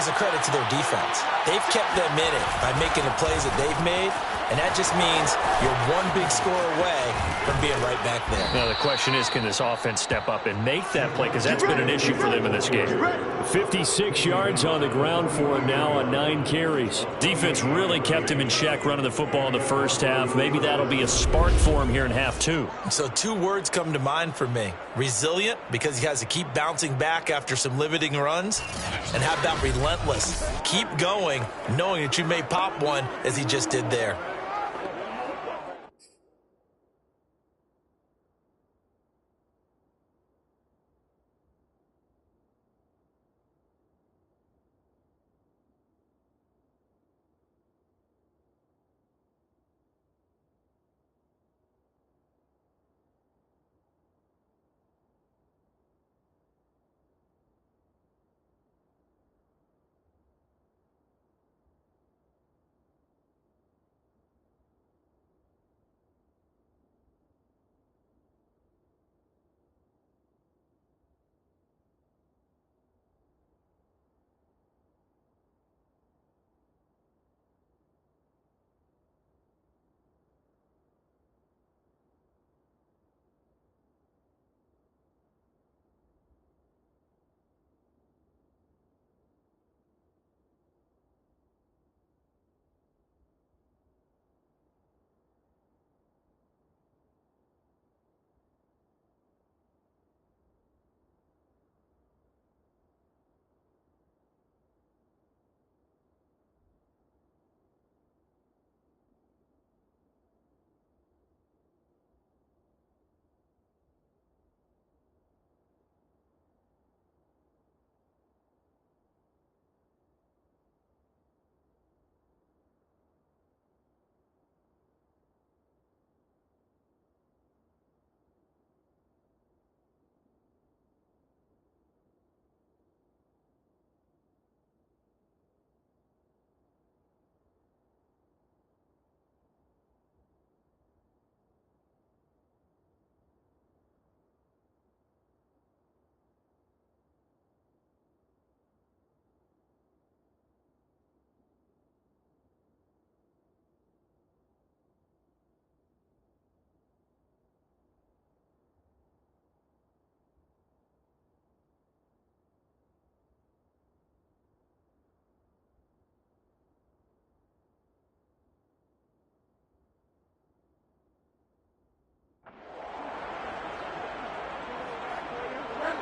Speaker 4: is a credit to their defense. They've kept them in it by making the plays that they've made, and that just means you're one big score away from being right back there.
Speaker 2: Now the question is, can this offense step up and make that play? Because that's been an issue for them in this game. 56 yards on the ground for him now on 9 carries. Defense really kept him in check running the football in the first half. Maybe that'll be a spark for him here in half 2.
Speaker 4: So 2 words come to mind for me. Resilient, because he has to keep bouncing back after some limiting runs. And how about relentless? Keep going, knowing that you may pop one as he just did there.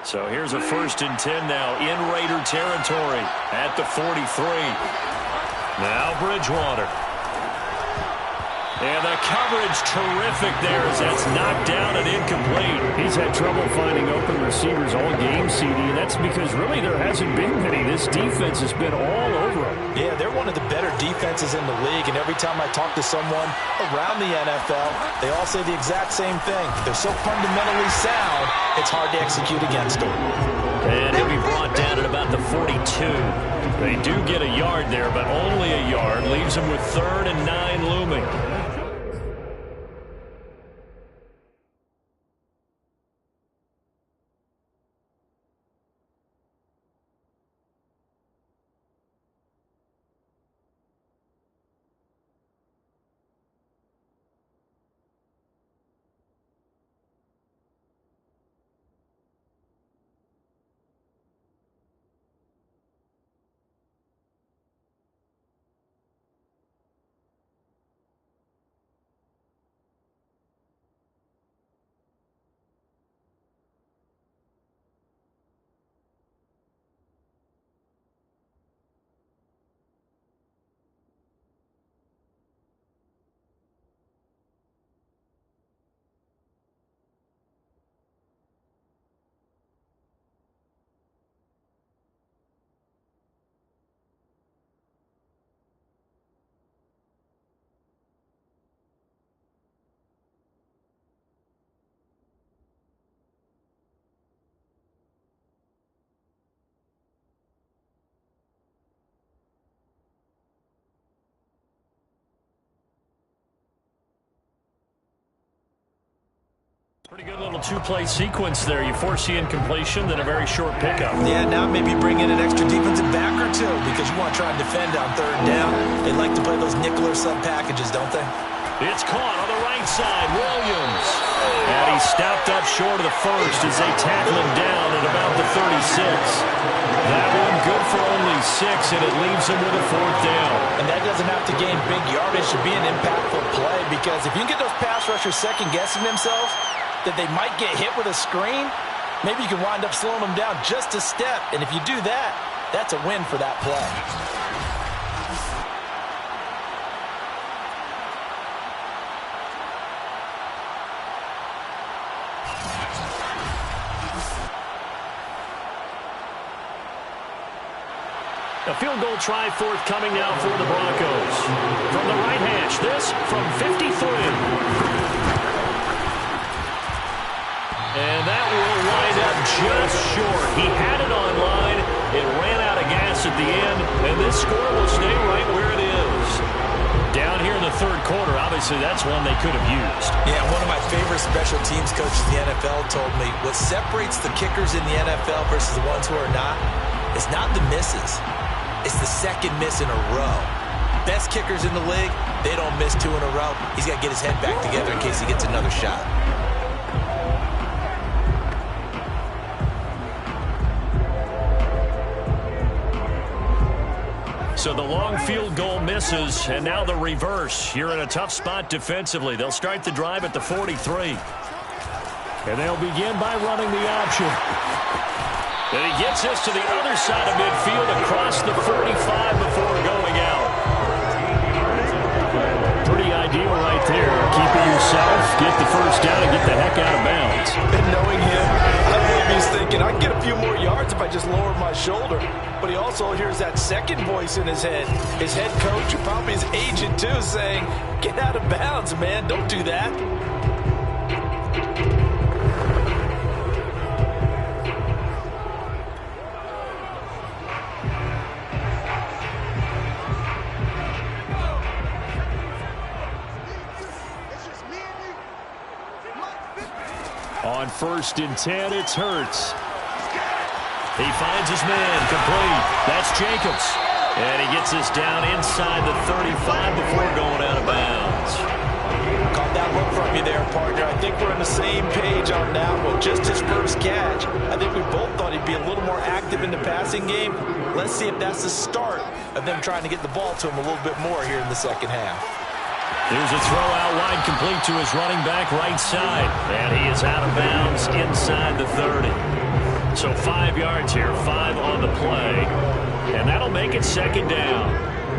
Speaker 2: So here's a 1st and 10 now in Raider territory at the 43. Now Bridgewater. And the coverage terrific there as that's knocked down and incomplete. He's had trouble finding open receivers all game, CD, and that's because really there hasn't been many. This defense has been all over him.
Speaker 4: Yeah, they're one of the better defenses in the league, and every time I talk to someone around the NFL, they all say the exact same thing. They're so fundamentally sound, it's hard to execute against them.
Speaker 2: And he'll be brought down at about the 42. They do get a yard there, but only a yard. Leaves them with 3rd and 9 looming. Pretty good little two-play sequence there. You force the incompletion, then a very short pickup.
Speaker 4: Yeah, now maybe bring in an extra defensive back or two because you want to try and defend on third down. They like to play those nickel or sub packages, don't they?
Speaker 2: It's caught on the right side, Williams. And he stopped up short of the first as they tackle him down at about the 36. That one good for only 6, and it leaves him with a 4th down.
Speaker 4: And that doesn't have to gain big yardage to be an impactful play because if you can get those pass rushers second-guessing themselves that they might get hit with a screen, maybe you can wind up slowing them down just a step. And if you do that, that's a win for that play.
Speaker 2: A field goal try forthcoming now for the Broncos. From the right hash, this from 53. And that will wind up just short. He had it on line. It ran out of gas at the end, and this score will stay right where it is. Down here in the third quarter, obviously that's one they could have used.
Speaker 4: Yeah, one of my favorite special teams coaches in the NFL told me what separates the kickers in the NFL versus the ones who are not, it's not the misses. It's the second miss in a row. Best kickers in the league, they don't miss 2 in a row. He's got to get his head back together in case he gets another shot.
Speaker 2: So the long field goal misses, and now the reverse. You're in a tough spot defensively. They'll start the drive at the 43. And they'll begin by running the option. And he gets this to the other side of midfield across the 45 before going out. Pretty ideal right there. Keep it yourself, get the first down, and get the heck out of bounds.
Speaker 4: And knowing him, I believe he's thinking, I can get a few more yards if I just lower my shoulder. But he also hears that second voice in his head. His head coach, and probably his agent too, saying, get out of bounds, man. Don't do that.
Speaker 2: On 1st and 10, it's Hurts. He finds his man, complete. That's Jacobs. And he gets this down inside the 35 before going out of bounds.
Speaker 4: Caught that look from you there, partner. I think we're on the same page on that one. Just his first catch. I think we both thought he'd be a little more active in the passing game. Let's see if that's the start of them trying to get the ball to him a little bit more here in the second half.
Speaker 2: Here's a throw out wide complete to his running back right side. And he is out of bounds inside the 30. So 5 yards here, 5 on the play. And that'll make it second down.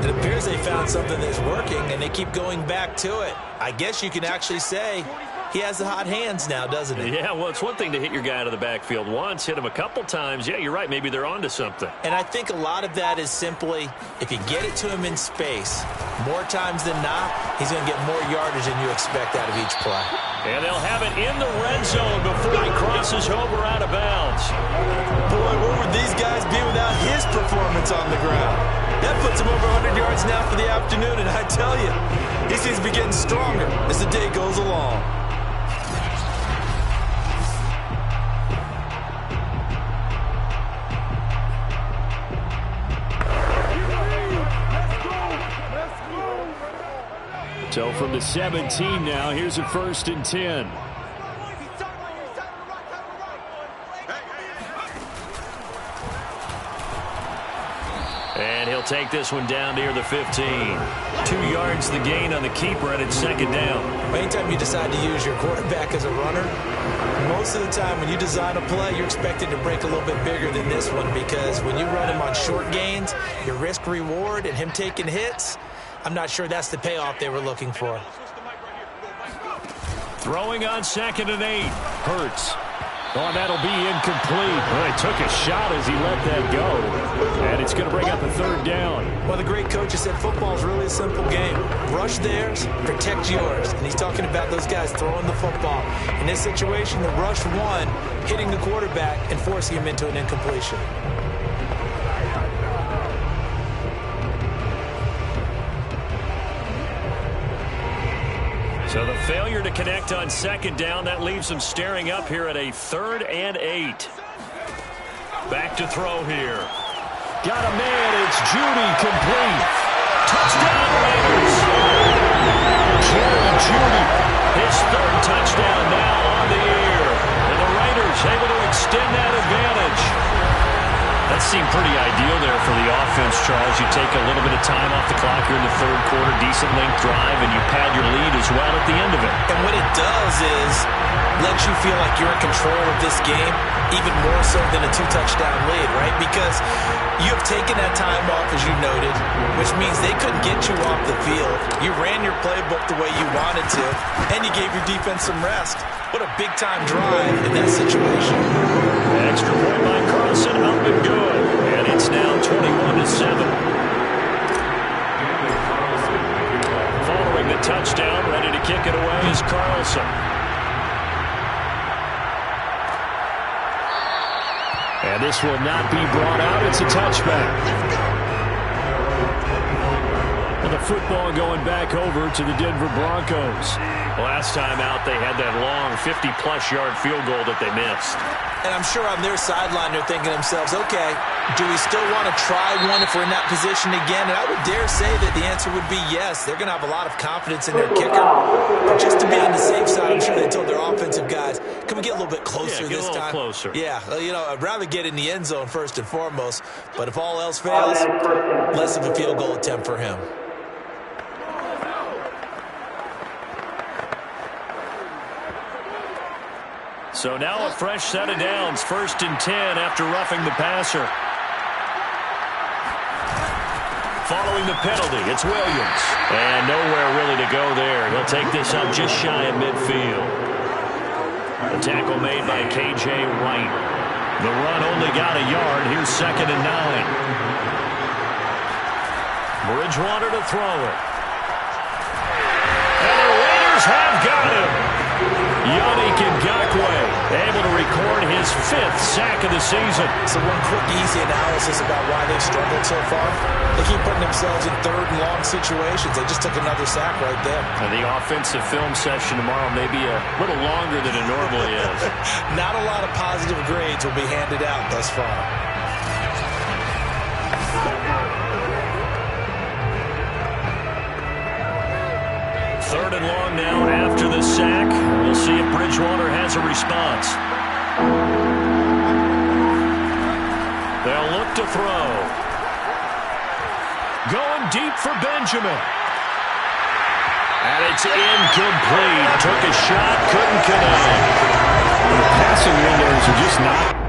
Speaker 4: It appears they found something that's working, and they keep going back to it. I guess you can actually say he has the hot hands now, doesn't he?
Speaker 2: Yeah, well, it's one thing to hit your guy out of the backfield once, hit him a couple times. Yeah, you're right. Maybe they're onto something.
Speaker 4: And I think a lot of that is simply if you get it to him in space, more times than not, he's going to get more yardage than you expect out of each play.
Speaker 2: And they'll have it in the red zone before he crosses over out of bounds.
Speaker 4: Boy, where would these guys be without his performance on the ground? That puts him over 100 yards now for the afternoon, and I tell you, he seems to be getting stronger as the day goes along.
Speaker 2: So from the 17 now, here's a 1st and 10. And he'll take this one down near the 15. 2 yards the gain on the keeper, and it's second down.
Speaker 4: Anytime you decide to use your quarterback as a runner, most of the time when you design a play, you're expected to break a little bit bigger than this one because when you run him on short gains, your risk-reward and him taking hits, I'm not sure that's the payoff they were looking for.
Speaker 2: Throwing on 2nd and 8. Hurts. Oh, that'll be incomplete. Well, he took a shot as he let that go. And it's going to bring up a 3rd down.
Speaker 4: Well, the great coach has said football is really a simple game. Rush theirs, protect yours. And he's talking about those guys throwing the football. In this situation, the rush one, hitting the quarterback and forcing him into an incompletion.
Speaker 2: So the failure to connect on second down, that leaves them staring up here at a 3rd and 8. Back to throw here. Got a man. It's Judy, complete. Touchdown, Raiders. Jerry Judy, his 3rd touchdown now on the year. And the Raiders able to extend that advantage. That seemed pretty ideal there for the offense, Charles. You take a little bit of time off the clock here in the 3rd quarter, decent length drive, and you pad your lead as well at the end of it.
Speaker 4: And what it does is let you feel like you're in control of this game, even more so than a 2-touchdown lead, right? Because you have taken that time off, as you noted, which means they couldn't get you off the field. You ran your playbook the way you wanted to, and you gave your defense some rest. What a big-time drive in that situation.
Speaker 2: Extra point by Carlson, up and good. And it's now 21-7. Following the touchdown, ready to kick it away is Carlson. And this will not be brought out. It's a touchback. And the football going back over to the Denver Broncos. Last time out, they had that long 50-plus yard field goal that they missed.
Speaker 4: And I'm sure on their sideline they're thinking to themselves, okay, do we still want to try one if we're in that position again? And I would dare say that the answer would be yes. They're going to have a lot of confidence in their kicker. But just to be on the safe side, I'm sure they told their offensive guys, can we get a little bit closer this time?
Speaker 2: Closer.
Speaker 4: Yeah, you know, I'd rather get in the end zone first and foremost. But if all else fails, less of a field goal attempt for him.
Speaker 2: So now a fresh set of downs, 1st and 10 after roughing the passer. Following the penalty, it's Williams. And nowhere really to go there. He'll take this up just shy of midfield. The tackle made by K.J. Wright. The run only got a yard. Here's 2nd and 9. Bridgewater to throw it. And the Raiders have got him. Yannick Ngakoue able to record his 5th sack of the season.
Speaker 4: So one quick, easy analysis about why they've struggled so far. They keep putting themselves in 3rd and long situations. They just took another sack right there.
Speaker 2: And the offensive film session tomorrow may be a little longer than it normally is.
Speaker 4: Not a lot of positive grades will be handed out thus far.
Speaker 2: Third and long now after the sack. We'll see if Bridgewater has a response. They'll look to throw. Going deep for Benjamin. And it's incomplete. Took a shot, couldn't connect. The passing windows are just not.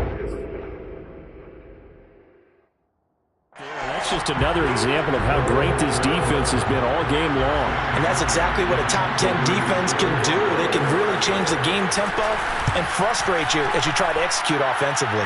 Speaker 2: Just another example of how great this defense has been all game long.
Speaker 4: And that's exactly what a top 10 defense can do. They can really change the game tempo and frustrate you as you try to execute offensively.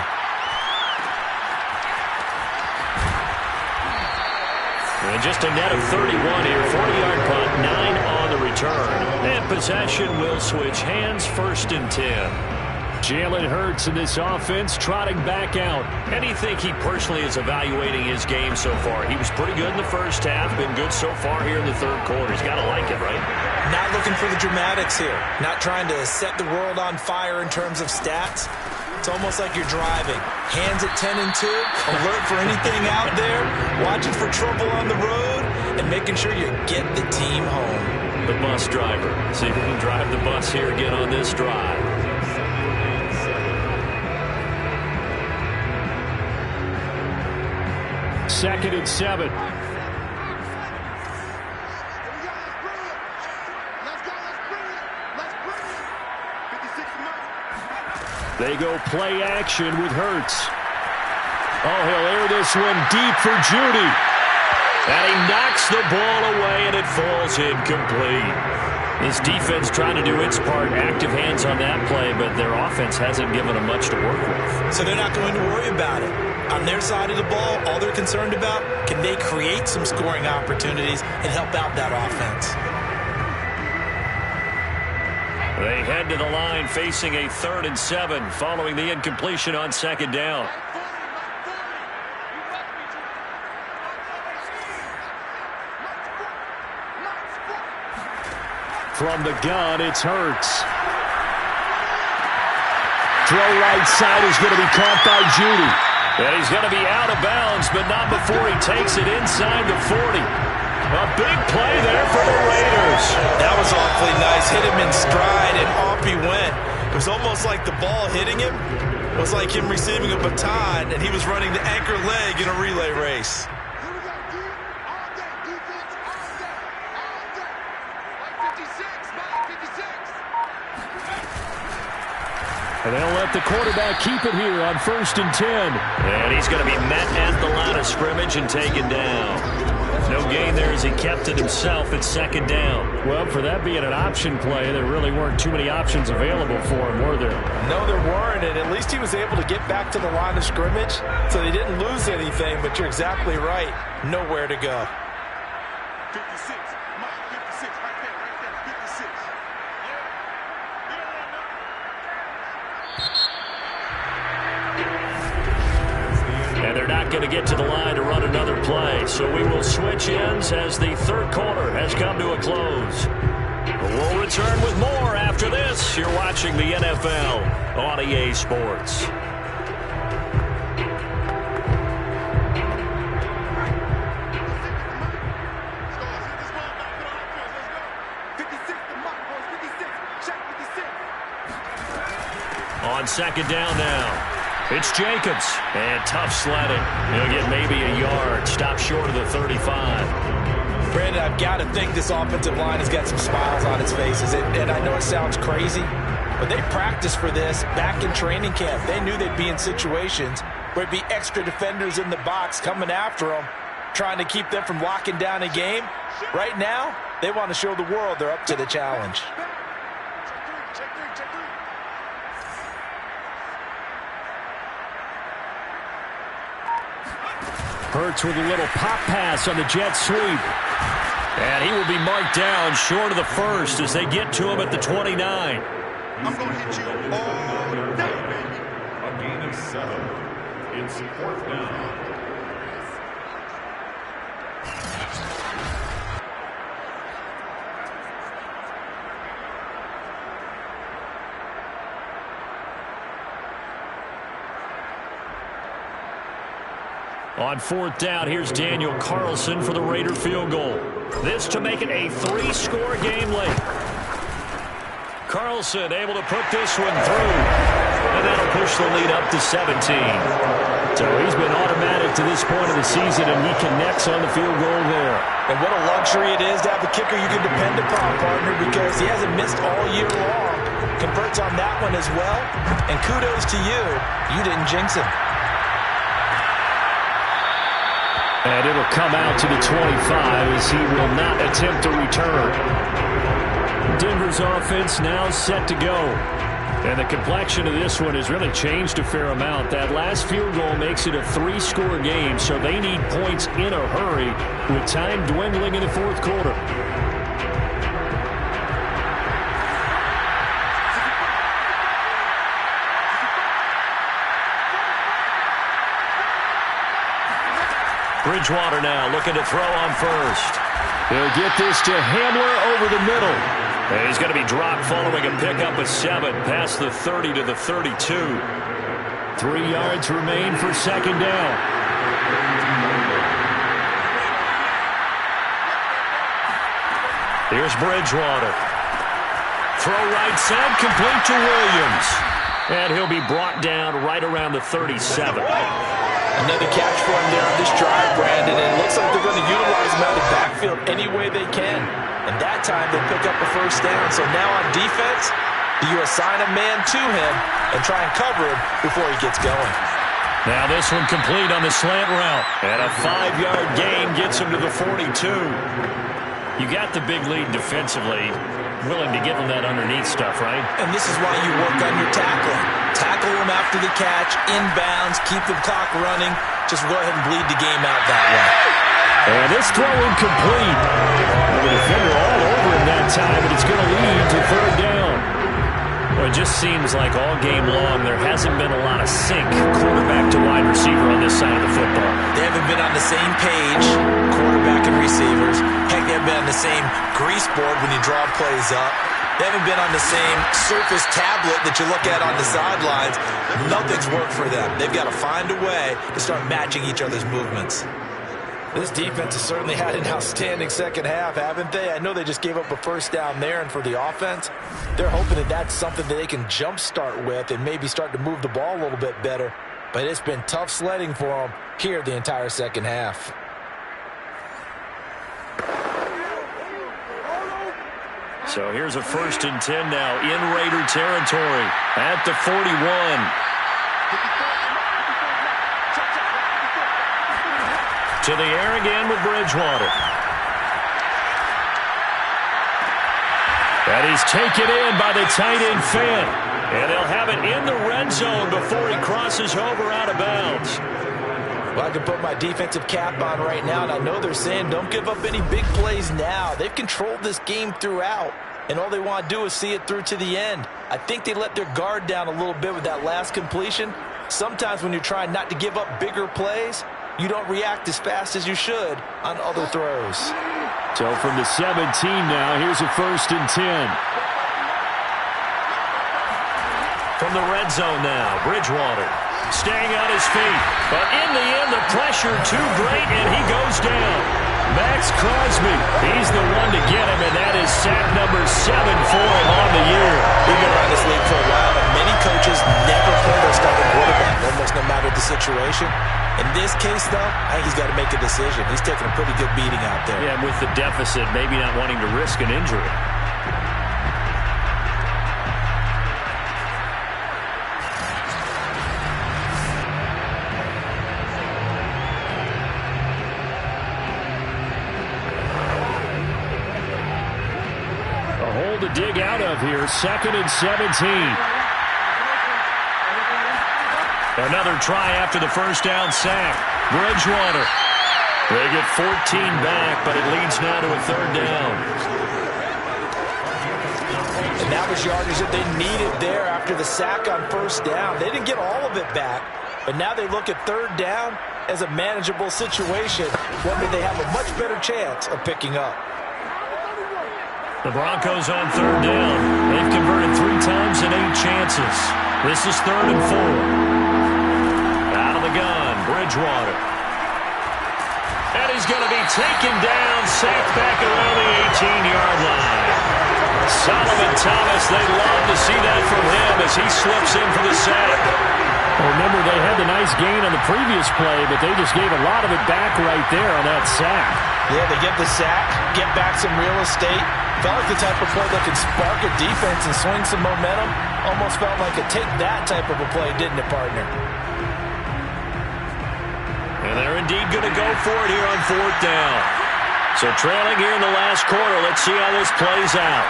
Speaker 2: And just a net of 31 here. 40-yard punt, 9 on the return. And possession will switch hands, 1st and 10. Jalen Hurts in this offense trotting back out. And do you think he personally is evaluating his game so far? He was pretty good in the first half, been good so far here in the 3rd quarter. He's got to like it, right?
Speaker 4: Not looking for the dramatics here. Not trying to set the world on fire in terms of stats. It's almost like you're driving. Hands at 10 and 2, alert for anything out there, watching for trouble on the road, and making sure you get the team home.
Speaker 2: The bus driver. See if we can drive the bus here again on this drive. 2nd and 7. They go play action with Hurts. Oh, he'll air this one deep for Judy. And he knocks the ball away, and it falls incomplete. His defense trying to do its part, active hands on that play, but their offense hasn't given them much to work with.
Speaker 4: So they're not going to worry about it. On their side of the ball, all they're concerned about, can they create some scoring opportunities and help out that offense?
Speaker 2: They head to the line facing a 3rd and 7 following the incompletion on 2nd down. From the gun, it's Hurts. Throw right side is going to be caught by Judy. And he's going to be out of bounds, but not before he takes it inside the 40. A big play there for the Raiders.
Speaker 4: That was awfully nice. Hit him in stride, and off he went. It was almost like the ball hitting him. It was like him receiving a baton, and he was running the anchor leg in a relay race.
Speaker 2: And they'll let the quarterback keep it here on 1st and 10. And he's going to be met at the line of scrimmage and taken down. No gain there as he kept it himself at 2nd down. Well, for that being an option play, there really weren't too many options available for him, were there?
Speaker 4: No, there weren't, and at least he was able to get back to the line of scrimmage, so they didn't lose anything, but you're exactly right. Nowhere to go.
Speaker 6: 56, Mike, 56, right there, 56.
Speaker 2: And they're not going to get to the line to run another play. So we will switch ends as the 3rd quarter has come to a close. We'll return with more after this. You're watching the NFL on EA Sports. On 2nd down now. It's Jacobs, and tough sledding. He'll get maybe a yard, stop short of the 35.
Speaker 4: Brandon, I've got to think this offensive line has got some smiles on its faces, and I know it sounds crazy, but they practiced for this back in training camp. They knew they'd be in situations where it'd be extra defenders in the box coming after them, trying to keep them from locking down a game. Right now, they want to show the world they're up to the challenge.
Speaker 2: Hurts with a little pop pass on the jet sweep. And he will be marked down short of the 1st as they get to him at the 29.
Speaker 6: I'm going to hit you all day, baby.
Speaker 7: A gain of 7. It's 4th down.
Speaker 2: On 4th down, here's Daniel Carlson for the Raider field goal. This to make it a 3-score game late. Carlson able to put this one through. And that'll push the lead up to 17. So he's been automatic to this point of the season, and he connects on the field goal there.
Speaker 4: And what a luxury it is to have a kicker you can depend upon, partner, because he hasn't missed all year long. Converts on that one as well. And kudos to you. You didn't jinx him.
Speaker 2: And it'll come out to the 25 as he will not attempt to return. Denver's offense now set to go. And the complexion of this one has really changed a fair amount. That last field goal makes it a 3-score game, so they need points in a hurry with time dwindling in the 4th quarter. Bridgewater now looking to throw on 1st. He'll get this to Hamler over the middle. And he's going to be dropped following a pickup of 7 past the 30 to the 32. 3 yards remain for 2nd down. Here's Bridgewater. Throw right side, complete to Williams. And he'll be brought down right around the 37.
Speaker 4: Another catch for him there on this drive, Brandon, and it looks like they're going to utilize him out of the backfield any way they can. And that time they'll pick up a 1st down. So now on defense, do you assign a man to him and try and cover him before he gets going?
Speaker 2: Now this one complete on the slant route. And a 5-yard gain gets him to the 42. You got the big lead defensively. Willing to give him that underneath stuff, right?
Speaker 4: And this is why you work on your tackling. Tackle him after the catch, inbounds, keep the clock running. Just go ahead and bleed the game out that way.
Speaker 2: And this throw incomplete. The defender all over him that time, but it's going to lead to 3rd down. Well, it just seems like all game long there hasn't been a lot of sync quarterback to wide receiver on this side of the football.
Speaker 4: They haven't haven't been on the same page, quarterback and receivers. Heck, they haven't been on the same grease board when you draw plays up. They haven't been on the same Surface tablet that you look at on the sidelines. Nothing's worked for them. They've got to find a way to start matching each other's movements. This defense has certainly had an outstanding second half, haven't they? I know they just gave up a first down there, and for the offense, they're hoping that that's something that they can jumpstart with and maybe start to move the ball a little bit better. But it's been tough sledding for them here the entire second half.
Speaker 2: So here's a 1st and 10 now in Raider territory at the 41. To the air again with Bridgewater. And he's taken in by the tight end Fant. And they'll have it in the red zone before he crosses over out of bounds.
Speaker 4: Well, I can put my defensive cap on right now, and I know they're saying don't give up any big plays now. They've controlled this game throughout, and all they want to do is see it through to the end. I think they let their guard down a little bit with that last completion. Sometimes when you're trying not to give up bigger plays, you don't react as fast as you should on other throws.
Speaker 2: So from the 17 now, here's a 1st and 10. From the red zone now, Bridgewater staying on his feet. But in the end, the pressure too great, and he goes down. Max Crosby, he's the one to get him, and that is sack number 7 for him on the year.
Speaker 4: We've been around this league for a while, and many coaches never play their starting quarterback, almost no matter the situation. In this case, though, I think he's got to make a decision. He's taking a pretty good beating out there.
Speaker 2: Yeah, with the deficit, maybe not wanting to risk an injury. A hole to dig out of here, 2nd and 17. Another try after the first down sack. Bridgewater. They get 14 back, but it leads now to a 3rd down.
Speaker 4: And that was yardage that they needed there after the sack on 1st down. They didn't get all of it back, but now they look at 3rd down as a manageable situation, one that they have a much better chance of picking up.
Speaker 2: The Broncos on 3rd down. They've converted 3 times in 8 chances. This is 3rd and 4. Out of the gun, Bridgewater. And he's going to be taken down, sacked back around the 18-yard line. Solomon Thomas, they love to see that from him as he slips in for the sack. Well, remember, they had the nice gain on the previous play, but they just gave a lot of it back right there on that sack.
Speaker 4: Yeah, they get the sack, get back some real estate. Felt like the type of play that could spark a defense and swing some momentum. Almost felt like a take that type of a play, didn't it, partner?
Speaker 2: And they're indeed going to go for it here on 4th down. So trailing here in the last quarter, let's see how this plays out.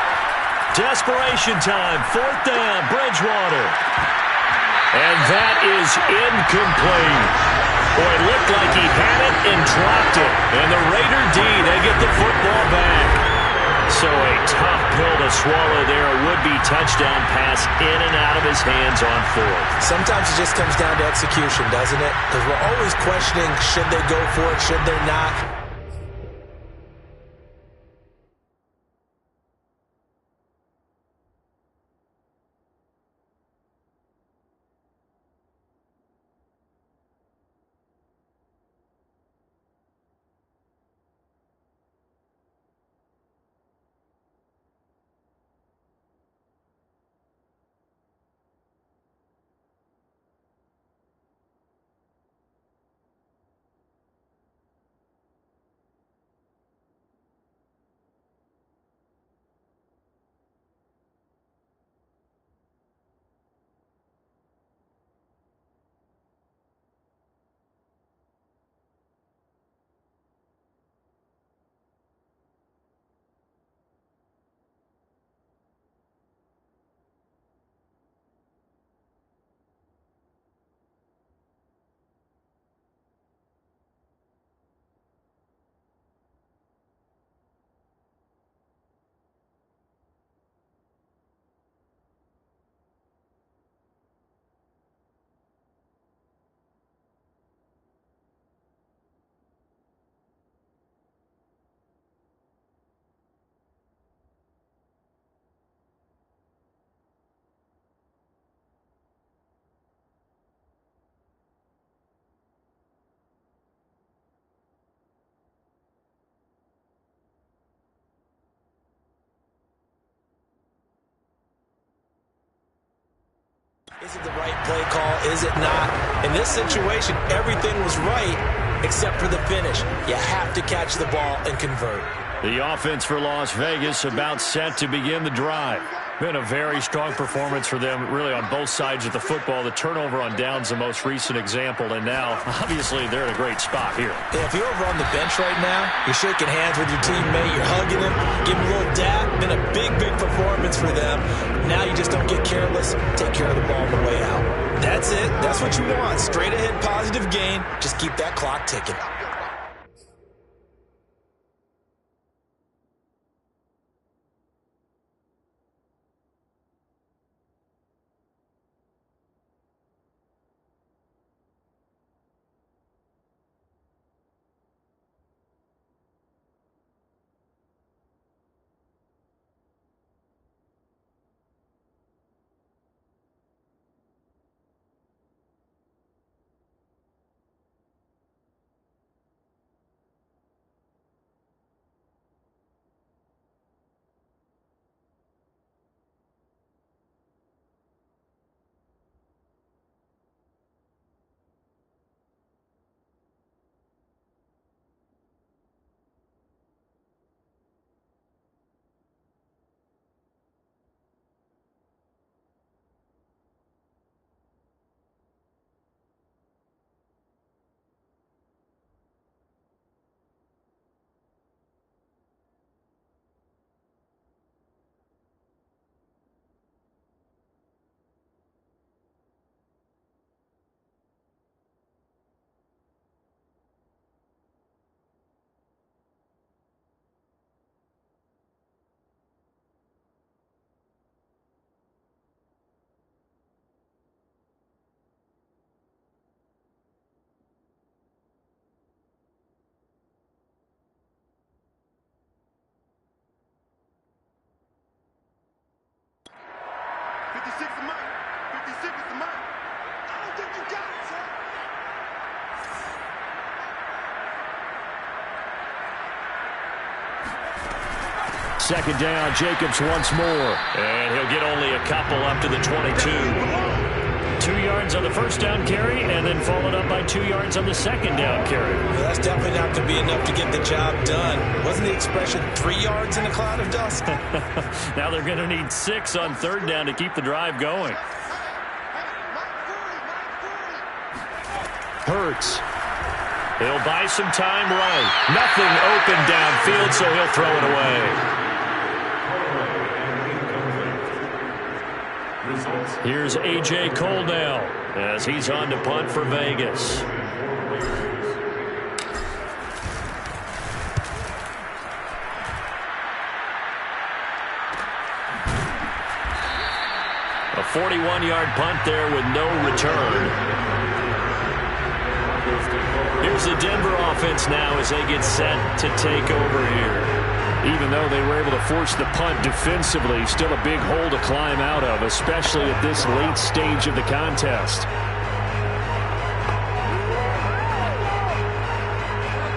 Speaker 2: Desperation time, 4th down, Bridgewater. And that is incomplete. Boy, it looked like he had it and dropped it. And the Raider D, they get the football back. So a tough pill to swallow there. A would-be touchdown pass in and out of his hands on 4th.
Speaker 4: Sometimes it just comes down to execution, doesn't it? Because we're always questioning, should they go for it, should they not? Is it the right play call? Is it not? In this situation, everything was right except for the finish. You have to catch the ball and convert.
Speaker 2: The offense for Las Vegas about set to begin the drive. Been a very strong performance for them, really, on both sides of the football. The turnover on downs, the most recent example, and now, obviously, they're in a great spot here.
Speaker 4: Yeah, if you're over on the bench right now, you're shaking hands with your teammate, you're hugging him, giving him a little dap. Been a big, big performance for them. Now you just don't get careless. Take care of the ball on the way out. That's it. That's what you want. Straight ahead, positive gain. Just keep that clock ticking.
Speaker 2: Second down, Jacobs once more. And he'll get only a couple up to the 22. 2 yards on the first down carry, and then followed up by 2 yards on the second down carry.
Speaker 4: Well, that's definitely not going to be enough to get the job done. Wasn't the expression 3 yards in a cloud of dust?
Speaker 2: Now they're going to need 6 on third down to keep the drive going. Hurts. He'll buy some time right. Nothing open downfield, so he'll throw it away. Here's A.J. Coldell as he's on to punt for Vegas. A 41-yard punt there with no return. Here's the Denver offense now as they get set to take over here. Even though they were able to force the punt defensively, still a big hole to climb out of, especially at this late stage of the contest.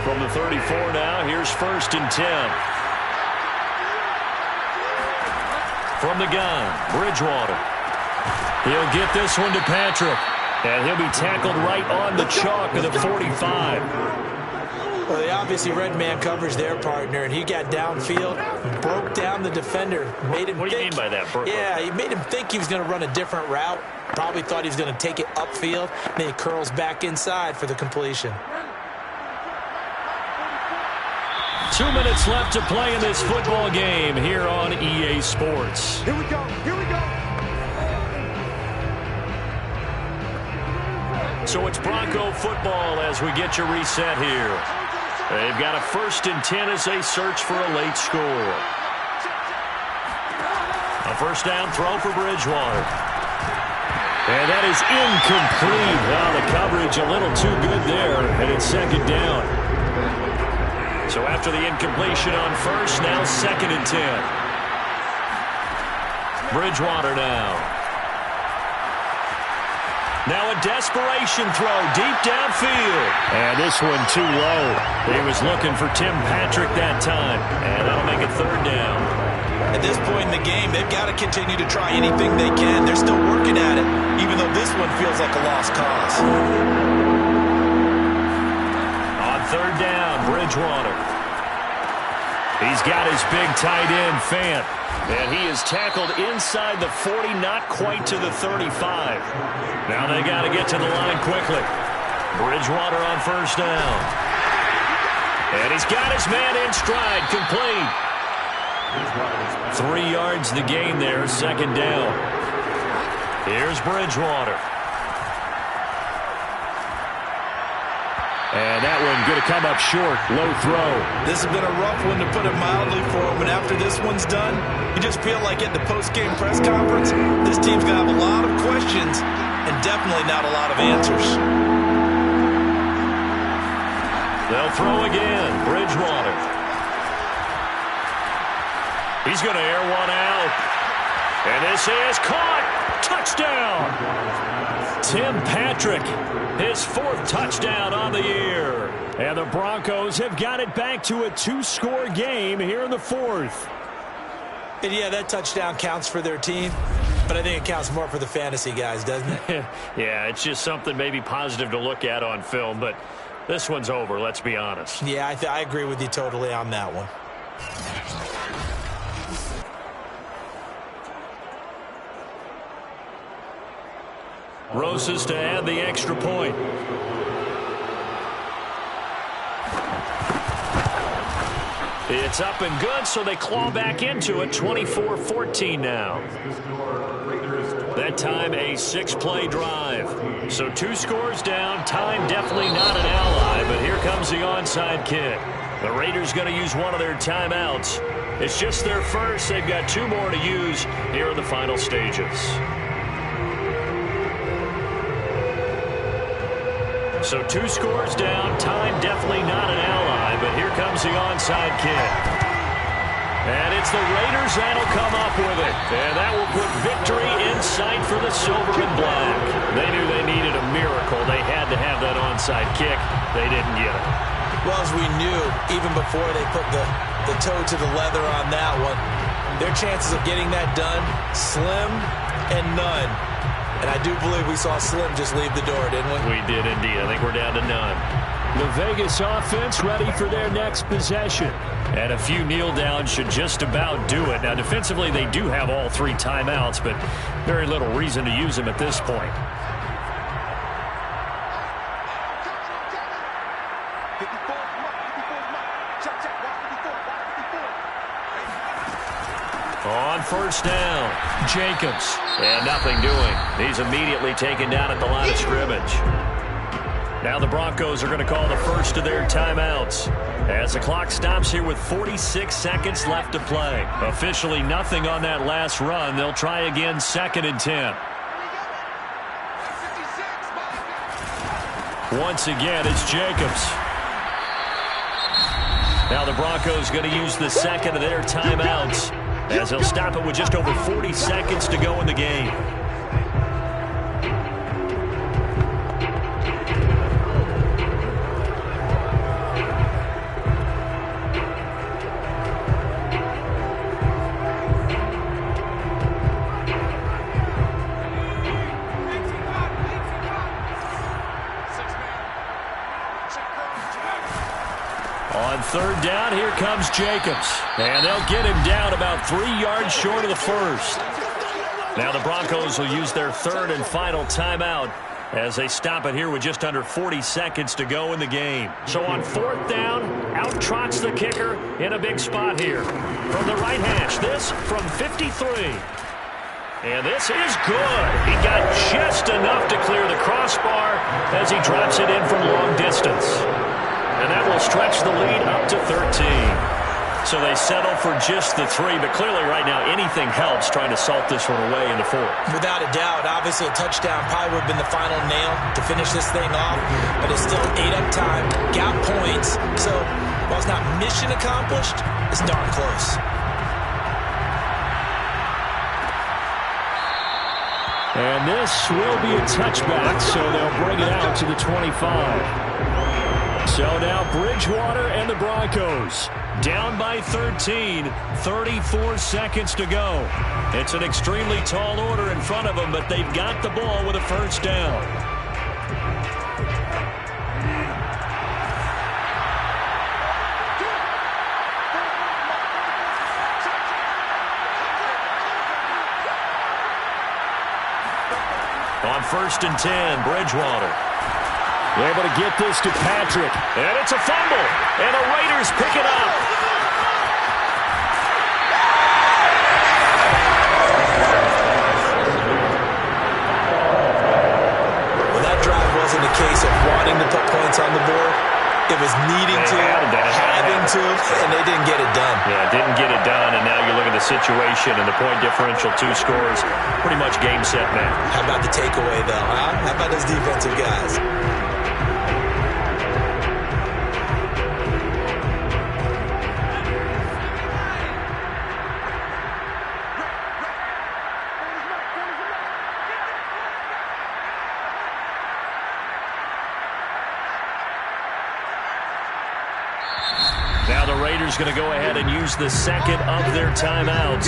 Speaker 2: From the 34 now, here's 1st and 10. From the gun, Bridgewater. He'll get this one to Patrick. And he'll be tackled right on the chalk of the 45.
Speaker 4: Well, they obviously read man coverage their partner, and he got downfield, broke down the defender, made him
Speaker 2: What do you mean by that, Brooklyn?
Speaker 4: Yeah, he made him think he was going to run a different route. Probably thought he was going to take it upfield. Then he curls back inside for the completion.
Speaker 2: 2 minutes left to play in this football game here on EA Sports.
Speaker 6: Here we go. Here we go.
Speaker 2: So it's Bronco football as we get you reset here. They've got a 1st and 10 as they search for a late score. A first down throw for Bridgewater. And that is incomplete. Well, the coverage a little too good there, and it's 2nd down. So after the incompletion on 1st, now 2nd and 10. Bridgewater now. Now a desperation throw deep downfield. And this one too low. He was looking for Tim Patrick that time. And that'll make it 3rd down.
Speaker 4: At this point in the game, they've got to continue to try anything they can. They're still working at it, even though this one feels like a lost cause.
Speaker 2: On third down, Bridgewater. He's got his big tight end, Fant. And he is tackled inside the 40, not quite to the 35. Now they got to get to the line quickly. Bridgewater on first down. And he's got his man in stride, complete. 3 yards the gain there, second down. Here's Bridgewater. And that one going to come up short, low throw.
Speaker 4: This has been a rough one, to put it mildly, for him. And after this one's done, you just feel like at the post-game press conference, this team's going to have a lot of questions and definitely not a lot of answers.
Speaker 2: They'll throw again, Bridgewater. He's going to air one out. And this is caught. Touchdown. Tim Patrick, his 4th touchdown on the year. And the Broncos have got it back to a 2-score game here in the 4th.
Speaker 4: And yeah, that touchdown counts for their team, but I think it counts more for the fantasy guys, doesn't it?
Speaker 2: Yeah, it's just something maybe positive to look at on film, but this one's over, let's be honest.
Speaker 4: Yeah, I agree with you totally on that one.
Speaker 2: Rosas to add the extra point. It's up and good, so they claw back into it. 24-14 now. That time a 6-play drive. So 2 scores down. Time definitely not an ally, but here comes the onside kick. The Raiders going to use one of their timeouts. It's just their first. They've got 2 more to use here in the final stages. So 2 scores down. Time definitely not an ally, but here comes the onside kick. And it's the Raiders that'll come up with it. And that will put victory in sight for the silver and black. They knew they needed a miracle. They had to have that onside kick. They didn't get it.
Speaker 4: Well, as we knew, even before they put the toe to the leather on that one, their chances of getting that done, slim and none. And I do believe we saw Slim just leave the door, didn't we?
Speaker 2: We did indeed. I think we're down to none. The Vegas offense ready for their next possession. And a few kneel downs should just about do it. Now, defensively, they do have all 3 timeouts, but very little reason to use them at this point. On first down, Jacobs. And nothing doing. He's immediately taken down at the line of scrimmage. Now the Broncos are going to call the first of their timeouts as the clock stops here with 46 seconds left to play. Officially nothing on that last run. They'll try again, 2nd and 10. Once again, it's Jacobs. Now the Broncos going to use the 2nd of their timeouts as they'll stop it with just over 40 seconds to go in the game. On third down, here comes Jacobs. And they'll get him down about 3 yards short of the first. Now the Broncos will use their 3rd and final timeout as they stop it here with just under 40 seconds to go in the game. So on 4th down, out trots the kicker in a big spot here. From the right hash, this from 53. And this is good. He got just enough to clear the crossbar as he drops it in from long distance. And that will stretch the lead up to 13. So they settle for just the 3, but clearly right now anything helps trying to salt this one away in the 4th.
Speaker 4: Without a doubt, obviously a touchdown probably would have been the final nail to finish this thing off, but it's still 8 up time, got points, so while it's not mission accomplished, it's darn close.
Speaker 2: And this will be a touchback, so they'll bring it out to the 25. So now Bridgewater and the Broncos down by 13, 34 seconds to go. It's an extremely tall order in front of them, but they've got the ball with a first down. On 1st and 10, Bridgewater. Able to get this to Patrick. And it's a fumble. And the Raiders pick it up.
Speaker 4: Well, that drive wasn't a case of wanting to put points on the board. It was needing to, having to, and they didn't get it done.
Speaker 2: Yeah, didn't get it done, and now you look at the situation and the point differential, 2 scores, pretty much game, set, match.
Speaker 4: How about the takeaway, though, huh? How about those defensive guys?
Speaker 2: Now the Raiders going to go ahead and use the second of their timeouts.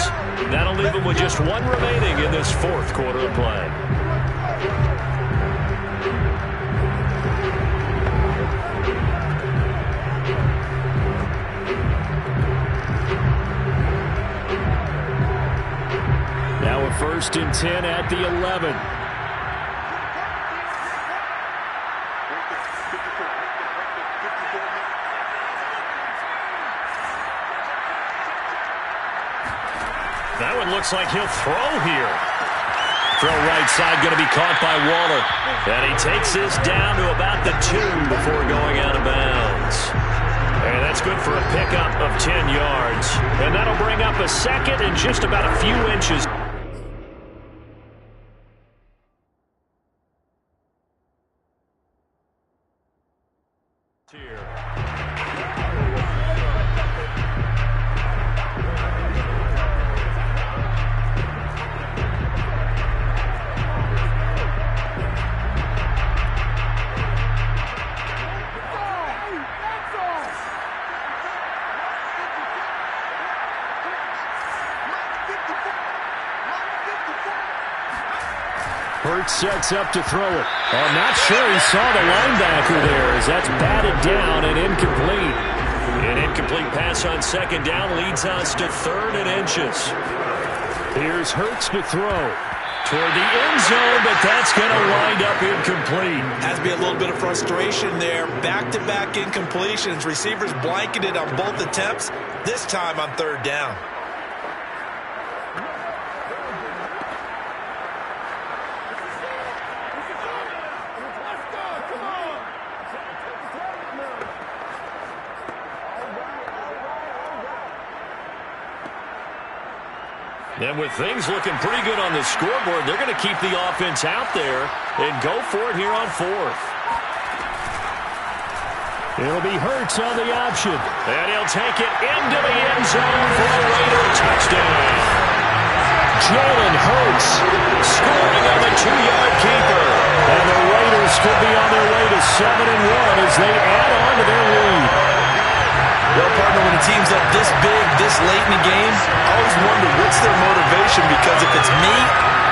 Speaker 2: That'll leave them with just 1 remaining in this 4th quarter of play. Now a 1st and 10 at the 11. That one looks like he'll throw here. Throw right side going to be caught by Waller. And he takes this down to about the 2 before going out of bounds. And that's good for a pickup of 10 yards. And that'll bring up a second and just about a few inches. Here. Hurts sets up to throw it. I'm not sure he saw the linebacker there as that's batted down and incomplete. An incomplete pass on 2nd down leads us to 3rd and inches. Here's Hurts to throw toward the end zone, but that's going to wind up incomplete.
Speaker 4: Has to be a little bit of frustration there. Back-to-back incompletions. Receivers blanketed on both attempts, this time on 3rd down.
Speaker 2: And with things looking pretty good on the scoreboard, they're going to keep the offense out there and go for it here on 4th. It'll be Hurts on the option. And he'll take it into the end zone for a Raider touchdown. Jalen Hurts scoring on the 2-yard keeper. And the Raiders could be on their way to 7-1 as they add on to their lead.
Speaker 4: Well, partner, when a team's up this big, this late in the game, I always wonder what's their motivation, because if it's me,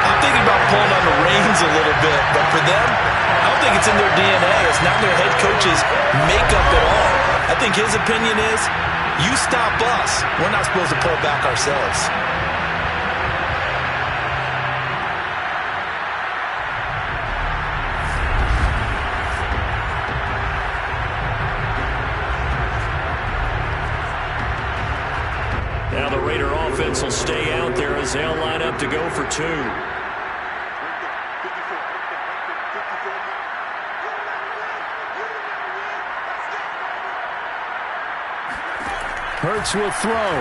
Speaker 4: I'm thinking about pulling on the reins a little bit. But for them, I don't think it's in their DNA. It's not their head coach's makeup at all. I think his opinion is, you stop us. We're not supposed to pull back ourselves.
Speaker 2: Now the Raider offense will stay out there as they'll line up to go for 2. Hurts will throw.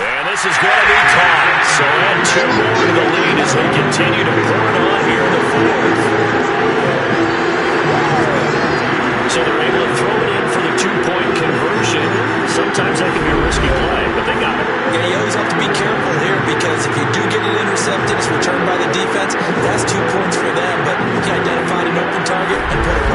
Speaker 2: And this is going to be caught. So add 2 more to the lead as they continue to pour it on here in the 4th. So they're able to throw it in for the 2-point conversion. Sometimes that can be a risky play, but they got it.
Speaker 4: Yeah, you always have to be careful here, because if you do get it intercepted, it's returned by the defense. That's 2 points for them, but he identified an open target and put it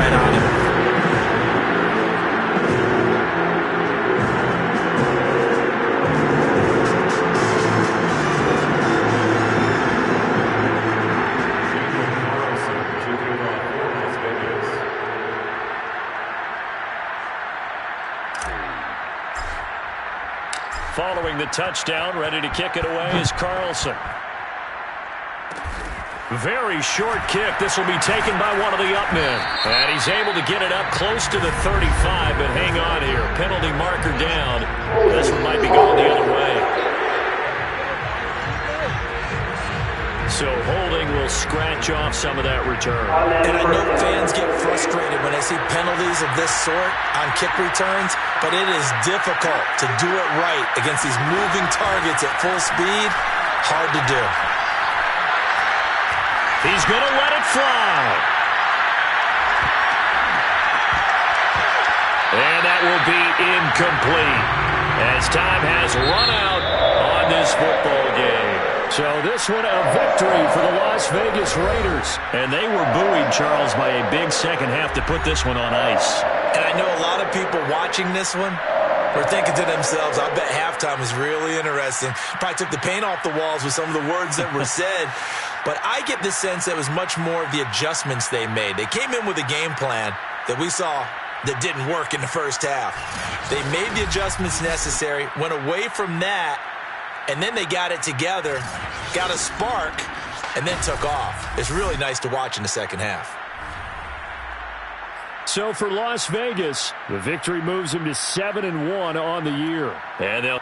Speaker 2: scoring the touchdown. Ready to kick it away is Carlson. Very short kick. This will be taken by one of the up men. And he's able to get it up close to the 35, but hang on here. Penalty marker down. This one might be going the other way. So holding will scratch off some of that return.
Speaker 4: And I know fans get frustrated when they see penalties of this sort on kick returns, but it is difficult to do it right against these moving targets at full speed. Hard to do.
Speaker 2: He's going to let it fly. And that will be incomplete as time has run out on this football game. So this one a victory for the Las Vegas Raiders. And they were buoyed, Charles, by a big second half to put this one on ice.
Speaker 4: And I know a lot of people watching this one were thinking to themselves, I bet halftime was really interesting. Probably took the paint off the walls with some of the words that were said. But I get the sense that it was much more of the adjustments they made. They came in with a game plan that we saw that didn't work in the first half. They made the adjustments necessary, went away from that, and then they got it together, got a spark, and then took off. It's really nice to watch in the second half.
Speaker 2: So for Las Vegas, the victory moves them to 7-1 on the year. And they'll